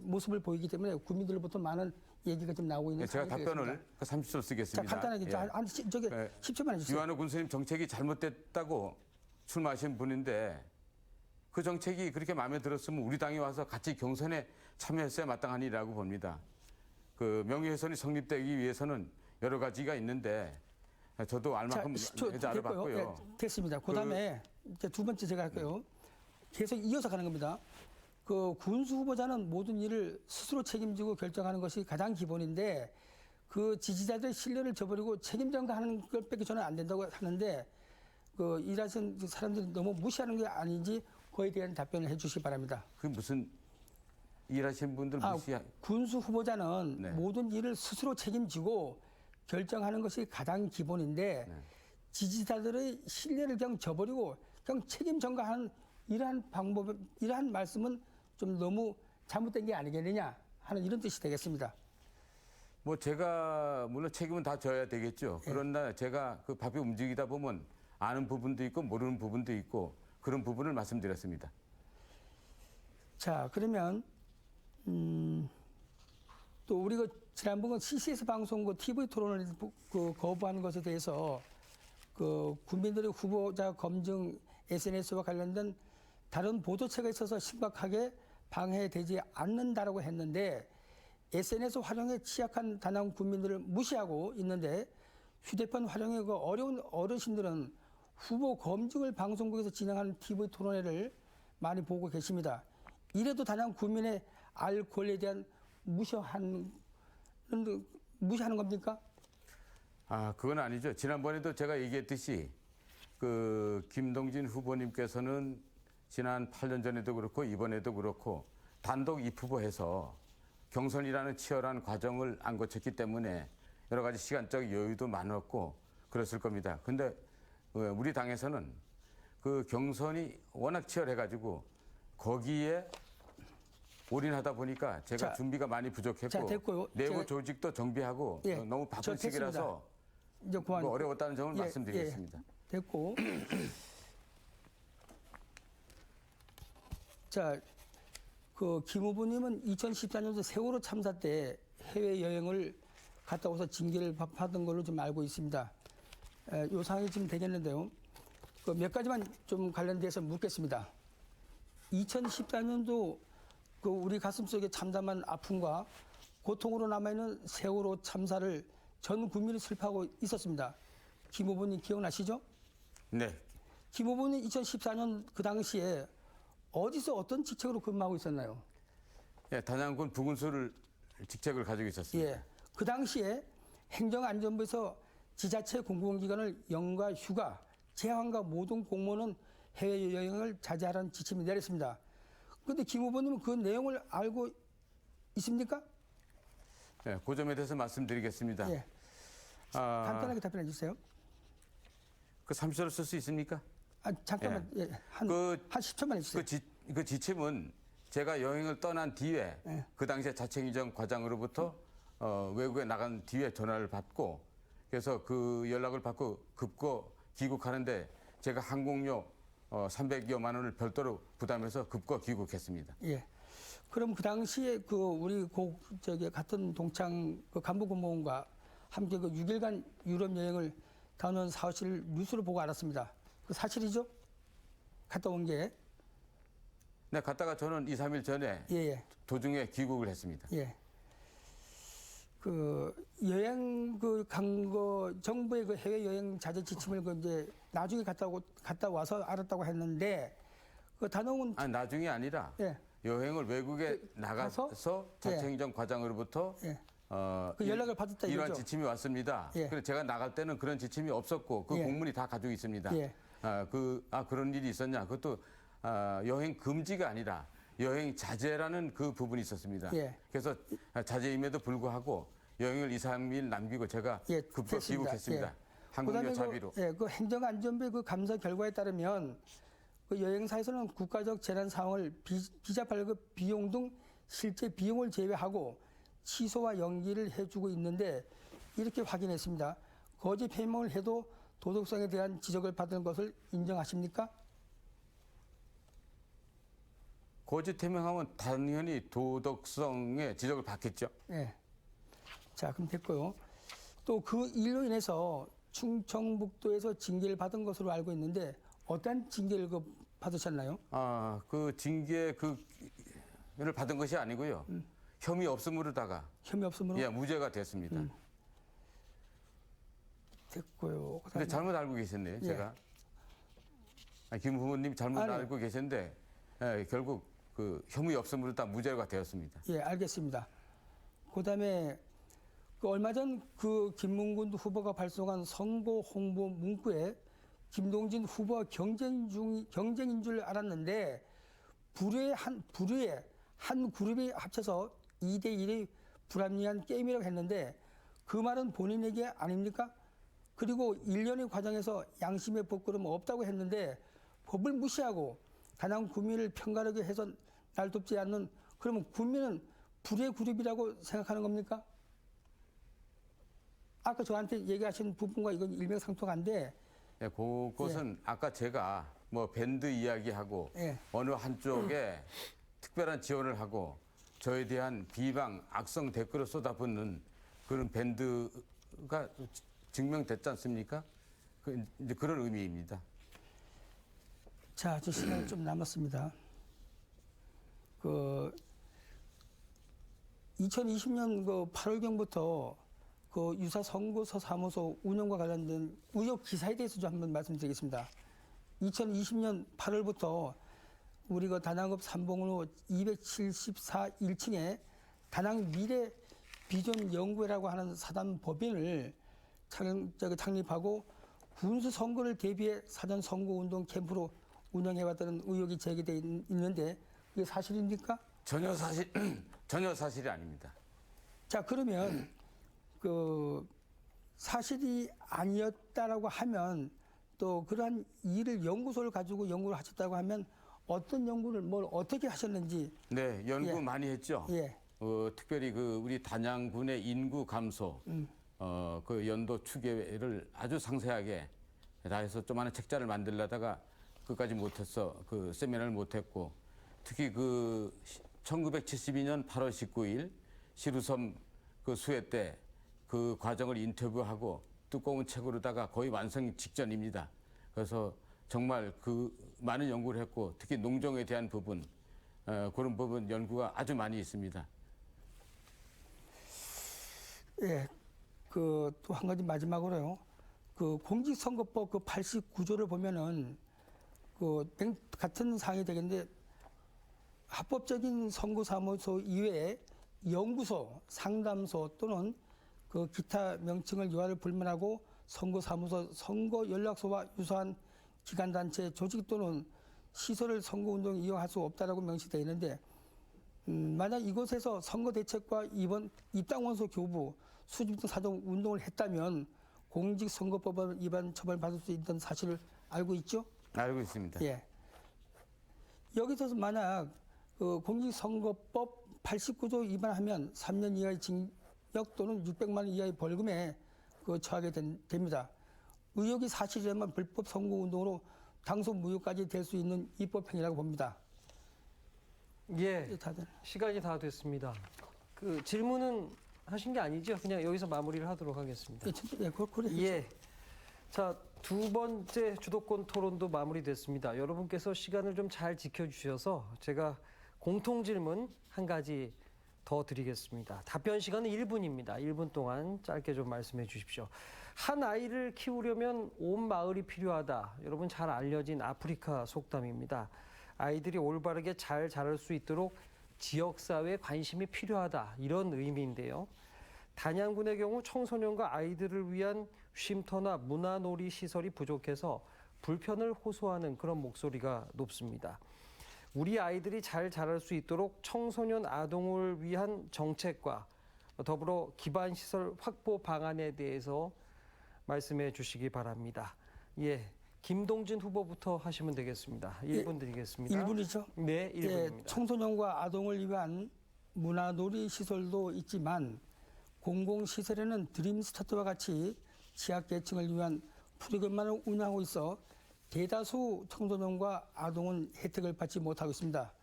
B: 모습을 보이기 때문에 국민들로부터 많은 얘기가 좀 나오고 있는
C: 제가
B: 상황이
C: 답변을
B: 되겠습니다.
C: 그 30초 쓰겠습니다.
B: 자, 간단하게
C: 예.
B: 10초만 해주세요.
C: 유한우 군수님 정책이 잘못됐다고 출마하신 분인데 그 정책이 그렇게 마음에 들었으면 우리 당에 와서 같이 경선에 참여했어야 마땅한 일이라고 봅니다. 그 명예훼손이 성립되기 위해서는 여러 가지가 있는데 저도 알만큼 알아봤고요.
B: 예, 됐습니다. 그다음에 이제 두 번째 제가 할게요. 계속 이어서 가는 겁니다. 그 군수 후보자는 모든 일을 스스로 책임지고 결정하는 것이 가장 기본인데 그 지지자들의 신뢰를 저버리고 책임 전가하는 것밖에 저는 안 된다고 하는데 그 일하신 사람들이 너무 무시하는 게 아닌지 그에 대한 답변을 해주시기 바랍니다.
C: 그 무슨 일하시는 분들 무시?
B: 군수 후보자는
C: 네.
B: 모든 일을 스스로 책임지고 결정하는 것이 가장 기본인데
C: 네.
B: 지지자들의 신뢰를 그냥 저버리고 그냥 책임 전가하는 이러한 말씀은 좀 너무 잘못된 게 아니겠느냐 하는 이런 뜻이 되겠습니다.
C: 뭐 제가 물론 책임은 다 져야 되겠죠.
B: 예.
C: 그러나 제가 그 밥이 움직이다 보면 아는 부분도 있고 모르는 부분도 있고 그런 부분을 말씀드렸습니다.
B: 자, 그러면 또 우리가 지난번 CCS 방송 TV 토론을 거부하는 것에 대해서 그 국민들의 후보자 검증 SNS와 관련된 다른 보도체가 있어서 심각하게 방해되지 않는다라고 했는데 SNS 활용에 취약한 다낭 국민들을 무시하고 있는데 휴대폰 활용에 그 어려운 어르신들은 후보 검증을 방송국에서 진행하는 TV 토론회를 많이 보고 계십니다. 이래도 다낭 국민의 알 권리에 대한 무시하는 겁니까?
C: 그건 아니죠. 지난번에도 제가 얘기했듯이 그 김동진 후보님께서는 지난 8년 전에도 그렇고 이번에도 그렇고 단독 입후보해서 경선이라는 치열한 과정을 안 거쳤기 때문에 여러 가지 시간적 여유도 많았고 그랬을 겁니다. 근데 우리 당에서는 그 경선이 워낙 치열해가지고 거기에 올인하다 보니까 제가 준비가 많이 부족했고
B: 됐고요.
C: 내부 조직도 정비하고 너무 바쁜 시기라서
B: 이제 그만.
C: 어려웠다는 점을 말씀드리겠습니다.
B: 됐고. 자, 그 김 후보님은 2014년도 세월호 참사 때 해외 여행을 갔다 와서 징계를 받은 걸로 좀 알고 있습니다. 요 상황이 지금 되겠는데요. 그 몇 가지만 좀 관련돼서 묻겠습니다. 2014년도 그 우리 가슴속에 참담한 아픔과 고통으로 남아있는 세월호 참사를 전 국민이 슬퍼하고 있었습니다. 김 후보님 기억나시죠?
C: 네.
B: 김 후보님 2014년 그 당시에 어디서 어떤 직책으로 근무하고 있었나요?
C: 예, 단양군 부군수를 직책을 가지고 있었습니다.
B: 예. 그 당시에 행정안전부에서 지자체 공공기관을 연가 휴가, 재환과 모든 공무원은 해외여행을 자제하라는 지침을 내렸습니다. 그런데 김 후보님은 그 내용을 알고 있습니까?
C: 네, 그 점에 대해서 말씀드리겠습니다.
B: 예. 간단하게 답변해 주세요.
C: 그 30초를 쓸 수 있습니까?
B: 잠깐만. 예. 한 10초만 해주세요.
C: 그 지침은 제가 여행을 떠난 뒤에 그 당시에 자책인정 과장으로부터 외국에 나간 뒤에 전화를 받고 그래서 그 연락을 받고 급거 귀국하는데 제가 항공료 300여만 원을 별도로 부담해서 급거 귀국했습니다.
B: 예. 그럼 그 당시에 그 우리 같은 동창 그 간부 공무원과 함께 그 6일간 유럽 여행을 다녀온 사실을 뉴스를 보고 알았습니다. 그 사실이죠? 갔다 온 게.
C: 네, 갔다가 저는 2, 3일 전에 도중에 귀국을 했습니다.
B: 예. 그 여행 간 거 정부의 그 해외 여행 자제 지침을 그 이제 나중에 갔다 와서 알았다고 했는데 그 단원은
C: 나중이 아니라 여행을 외국에 나가서 자체행정 과장으로부터
B: 그 연락을 받았다
C: 이런
B: 이거죠?
C: 지침이 왔습니다. 그래서 제가 나갈 때는 그런 지침이 없었고 그 공문이 다 가지고 있습니다. 그런 일이 있었냐? 그것도 여행 금지가 아니라 여행 자제라는 그 부분이 있었습니다. 그래서 자제임에도 불구하고 여행을 2, 3일 남기고 제가 급거 귀국했습니다. 항공료 자비로.
B: 그 행정안전부의 그 감사 결과에 따르면 그 여행사에서는 국가적 재난 상황을 비자 발급 비용 등 실제 비용을 제외하고 취소와 연기를 해주고 있는데 이렇게 확인했습니다. 거짓 해명을 해도 도덕성에 대한 지적을 받는 것을 인정하십니까?
C: 거짓 해명하면 당연히 도덕성의 지적을 받겠죠.
B: 네. 자, 그럼 됐고요. 또 그 일로 인해서 충청북도에서 징계를 받은 것으로 알고 있는데 어떤 징계를 받으셨나요?
C: 그 징계 받은 것이 아니고요. 혐의 없음으로다가
B: 혐의 없으므로
C: 예, 무죄가 됐습니다.
B: 됐고요.
C: 근데 잘못 알고 계셨네요,
B: 예.
C: 제가. 김 후보님 잘못
B: 아니.
C: 알고 계셨는데 예, 결국 그 혐의 없음으로 다 무죄가 되었습니다.
B: 예, 알겠습니다. 그다음에 그 얼마 전 그 김문근 후보가 발송한 선거 홍보 문구에 김동진 후보와 경쟁인 줄 알았는데 불의의 한 그룹이 합쳐서 2대1의 불합리한 게임이라고 했는데 그 말은 본인 얘기 아닙니까? 그리고 1년의 과정에서 양심의 법그릇은 없다고 했는데 법을 무시하고 다낭 국민을 편가르게 해서 날 돕지 않는 그러면 국민은 불의 그룹이라고 생각하는 겁니까? 아까 저한테 얘기하신 부분과 이건 일맥상통한데
C: 예, 그것은 아까 제가 뭐 밴드 이야기하고
B: 예.
C: 어느 한쪽에 특별한 지원을 하고 저에 대한 비방, 악성 댓글을 쏟아붓는 그런 밴드가 증명됐지 않습니까? 이제 그런 의미입니다.
B: 자, 저 시간이 좀 남았습니다. 2020년 8월경부터 그 유사 선거서 사무소 운영과 관련된 의혹 기사에 대해서 좀 한번 말씀드리겠습니다. 2020년 8월부터 우리 그 다낭읍 삼봉로 274 1층에 다낭 미래 비전 연구회라고 하는 사단 법인을 창립하고 군수 선거를 대비해 사전 선거 운동 캠프로 운영해왔다는 의혹이 제기돼 있는데 이게 사실입니까?
C: 전혀 사실이 아닙니다.
B: 자, 그러면 그 사실이 아니었다라고 하면 또 그러한 일을 연구소를 가지고 연구를 하셨다고 하면 어떤 연구를 뭘 어떻게 하셨는지.
C: 네, 연구
B: 예.
C: 많이 했죠.
B: 예.
C: 특별히 그 우리 단양군의 인구 감소, 그 연도 추계를 아주 상세하게 다 해서 조그마한 책자를 만들려다가 그까지 못했어. 그 세미나를 못했고, 특히 그 1972년 8월 19일 시루섬 그 수해 때 그 과정을 인터뷰하고 두꺼운 책으로다가 거의 완성 직전입니다. 그래서 정말 그 많은 연구를 했고, 특히 농정에 대한 부분, 그런 부분 연구가 아주 많이 있습니다.
B: 예. 그 또 한 가지 마지막으로요. 그 공직선거법 그 89조를 보면은 그 같은 사항이 되겠는데 합법적인 선거사무소 이외에 연구소, 상담소 또는 그 기타 명칭을 유아를 불문하고 선거사무소, 선거연락소와 유사한 기관단체, 조직 또는 시설을 선거운동에 이용할 수 없다라고 명시되어 있는데 만약 이곳에서 선거대책과 입당원소 교부, 수집 등 사정 운동을 했다면 공직선거법 위반 처벌받을 수 있다는 사실을 알고 있죠?
C: 알고 있습니다.
B: 예. 여기서 만약 그 공직선거법 89조 위반하면 3년 이하의 징역 또는 600만 원 이하의 벌금에 그 처하게 됩니다. 의혹이 사실이라면 불법 선거운동으로 당선 무효까지 될 수 있는 입법행위라고 봅니다.
A: 예,
B: 다들.
A: 시간이 다 됐습니다. 그 질문은 하신 게 아니죠? 그냥 여기서 마무리를 하도록 하겠습니다.
B: 예, 그래.
A: 예. 자, 두 번째 주도권 토론도 마무리됐습니다. 여러분께서 시간을 좀 잘 지켜주셔서 제가 공통 질문 한 가지 더 드리겠습니다. 답변 시간은 1분입니다. 1분 동안 짧게 좀 말씀해 주십시오. 한 아이를 키우려면 온 마을이 필요하다. 여러분 잘 알려진 아프리카 속담입니다. 아이들이 올바르게 잘 자랄 수 있도록 지역사회에 관심이 필요하다. 이런 의미인데요. 단양군의 경우 청소년과 아이들을 위한 쉼터나 문화놀이 시설이 부족해서 불편을 호소하는 그런 목소리가 높습니다. 우리 아이들이 잘 자랄 수 있도록 청소년 아동을 위한 정책과 더불어 기반시설 확보 방안에 대해서 말씀해 주시기 바랍니다. 예, 김동진 후보부터 하시면 되겠습니다. 1분 드리겠습니다.
B: 1분이죠?
A: 네, 1분입니다.
B: 예, 청소년과 아동을 위한 문화놀이 시설도 있지만 공공시설에는 드림스타트와 같이 취약계층을 위한 프로그램만을 운영하고 있어 대다수 청소년과 아동은 혜택을 받지 못하고 있습니다.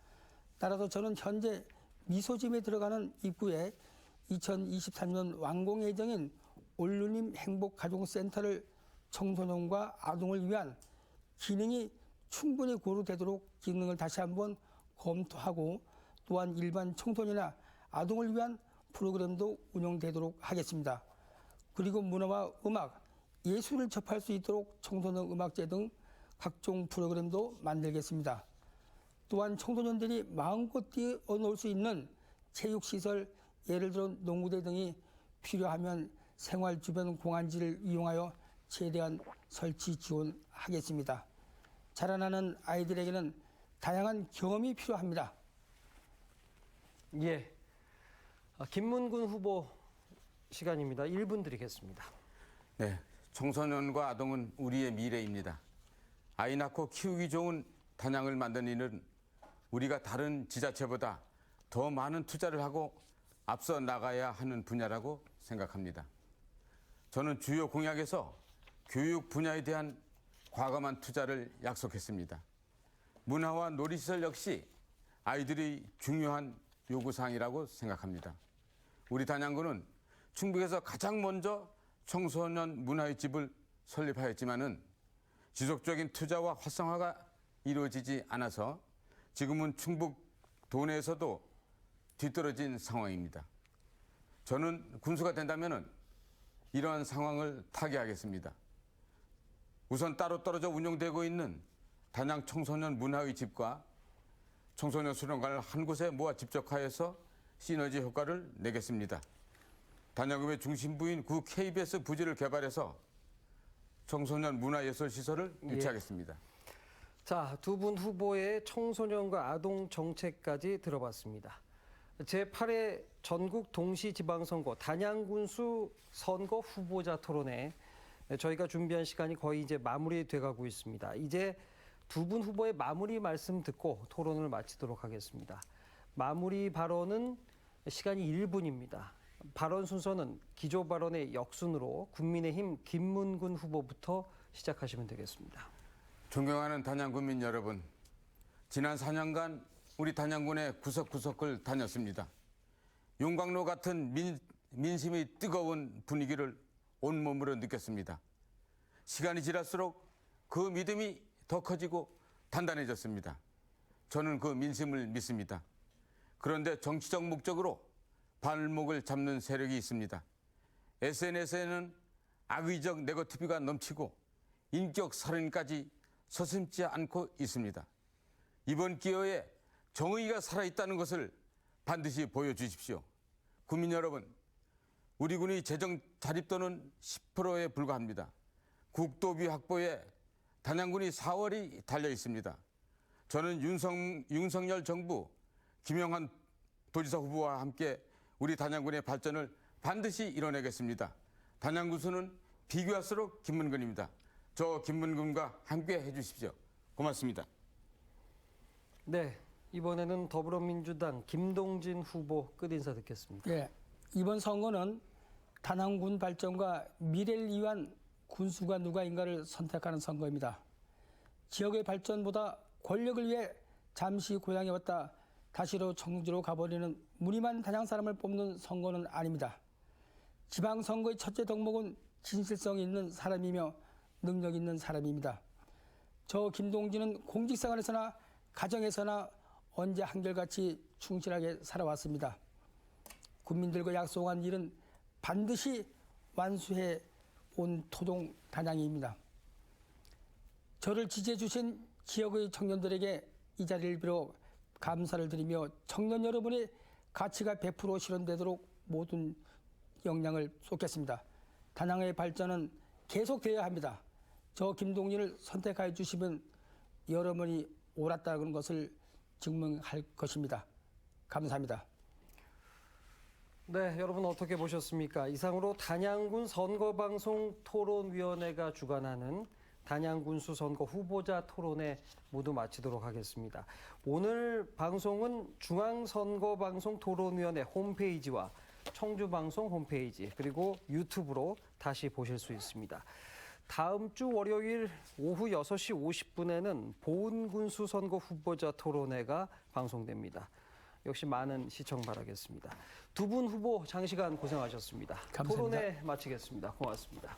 B: 따라서 저는 현재 미소집에 들어가는 입구에 2023년 완공 예정인 올루님 행복가족센터를 청소년과 아동을 위한 기능이 충분히 고려되도록 기능을 다시 한번 검토하고 또한 일반 청소년이나 아동을 위한 프로그램도 운영되도록 하겠습니다. 그리고 문화와 음악, 예술을 접할 수 있도록 청소년 음악제 등 각종 프로그램도 만들겠습니다. 또한 청소년들이 마음껏 뛰어놀 수 있는 체육시설, 예를 들어 농구대 등이 필요하면 생활 주변 공간지를 이용하여 최대한 설치 지원하겠습니다. 자라나는 아이들에게는 다양한 경험이 필요합니다.
A: 예. 김문근 후보 시간입니다. 1분 드리겠습니다.
C: 네, 청소년과 아동은 우리의 미래입니다. 아이 낳고 키우기 좋은 단양을 만드는 일은 우리가 다른 지자체보다 더 많은 투자를 하고 앞서 나가야 하는 분야라고 생각합니다. 저는 주요 공약에서 교육 분야에 대한 과감한 투자를 약속했습니다. 문화와 놀이시설 역시 아이들이 중요한 요구사항이라고 생각합니다. 우리 단양구는 충북에서 가장 먼저 청소년 문화의 집을 설립하였지만은 지속적인 투자와 활성화가 이루어지지 않아서 지금은 충북 도내에서도 뒤떨어진 상황입니다. 저는 군수가 된다면은 이러한 상황을 타개하겠습니다. 우선 따로 떨어져 운영되고 있는 단양 청소년 문화의 집과 청소년 수련관을 한 곳에 모아 집적하여서 시너지 효과를 내겠습니다. 단양읍의 중심부인 구 KBS 부지를 개발해서 청소년 문화예술시설을 유치하겠습니다.
A: 자, 두 분 후보의 청소년과 아동 정책까지 들어봤습니다. 제8회 전국 동시지방선거 단양군수 선거 후보자 토론회 저희가 준비한 시간이 거의 이제 마무리돼 가고 있습니다. 이제 두 분 후보의 마무리 말씀 듣고 토론을 마치도록 하겠습니다. 마무리 발언은 시간이 1분입니다. 발언 순서는 기조 발언의 역순으로 국민의힘 김문근 후보부터 시작하시면 되겠습니다.
C: 존경하는 단양군민 여러분, 지난 4년간 우리 단양군의 구석구석을 다녔습니다. 용광로 같은 민심의 뜨거운 분위기를 온몸으로 느꼈습니다. 시간이 지날수록 그 믿음이 더 커지고 단단해졌습니다. 저는 그 민심을 믿습니다. 그런데 정치적 목적으로 발목을 잡는 세력이 있습니다. SNS에는 악의적 네거티브가 넘치고 인격 살인까지 서슴지 않고 있습니다. 이번 기회에 정의가 살아있다는 것을 반드시 보여주십시오. 국민 여러분, 우리 군의 재정 자립도는 10%에 불과합니다. 국도비 확보에 단양군이 4월이 달려 있습니다. 저는 윤석열 정부 김영한 도지사 후보와 함께 우리 단양군의 발전을 반드시 이뤄내겠습니다. 단양군수는 비교할수록 김문근입니다. 저 김문근과 함께 해주십시오. 고맙습니다.
A: 네, 이번에는 더불어민주당 김동진 후보 끝인사 듣겠습니다.
B: 예, 이번 선거는 단양군 발전과 미래를 위한 군수가 누가인가를 선택하는 선거입니다. 지역의 발전보다 권력을 위해 잠시 고향에 왔다 다시로 청주로 가버리는 무늬만 단양 사람을 뽑는 선거는 아닙니다. 지방선거의 첫째 덕목은 진실성이 있는 사람이며 능력 있는 사람입니다. 저 김동진은 공직생활에서나 가정에서나 언제 한결같이 충실하게 살아왔습니다. 국민들과 약속한 일은 반드시 완수해 온 토동 단양입니다. 저를 지지해 주신 지역의 청년들에게 이 자리를 빌어 감사를 드리며 청년 여러분의 가치가 100% 실현되도록 모든 역량을 쏟겠습니다. 단양의 발전은 계속되어야 합니다. 저 김동진을 선택해 주시면 여러분이 옳았다는 것을 증명할 것입니다. 감사합니다.
A: 네, 여러분 어떻게 보셨습니까? 이상으로 단양군 선거방송 토론위원회가 주관하는 단양군수 선거 후보자 토론회 모두 마치도록 하겠습니다. 오늘 방송은 중앙선거방송 토론위원회 홈페이지와 청주방송 홈페이지 그리고 유튜브로 다시 보실 수 있습니다. 다음 주 월요일 오후 6시 50분에는 보은군수 선거 후보자 토론회가 방송됩니다. 역시 많은 시청 바라겠습니다. 두 분 후보 장시간 고생하셨습니다.
B: 감사합니다.
A: 토론회 마치겠습니다. 고맙습니다.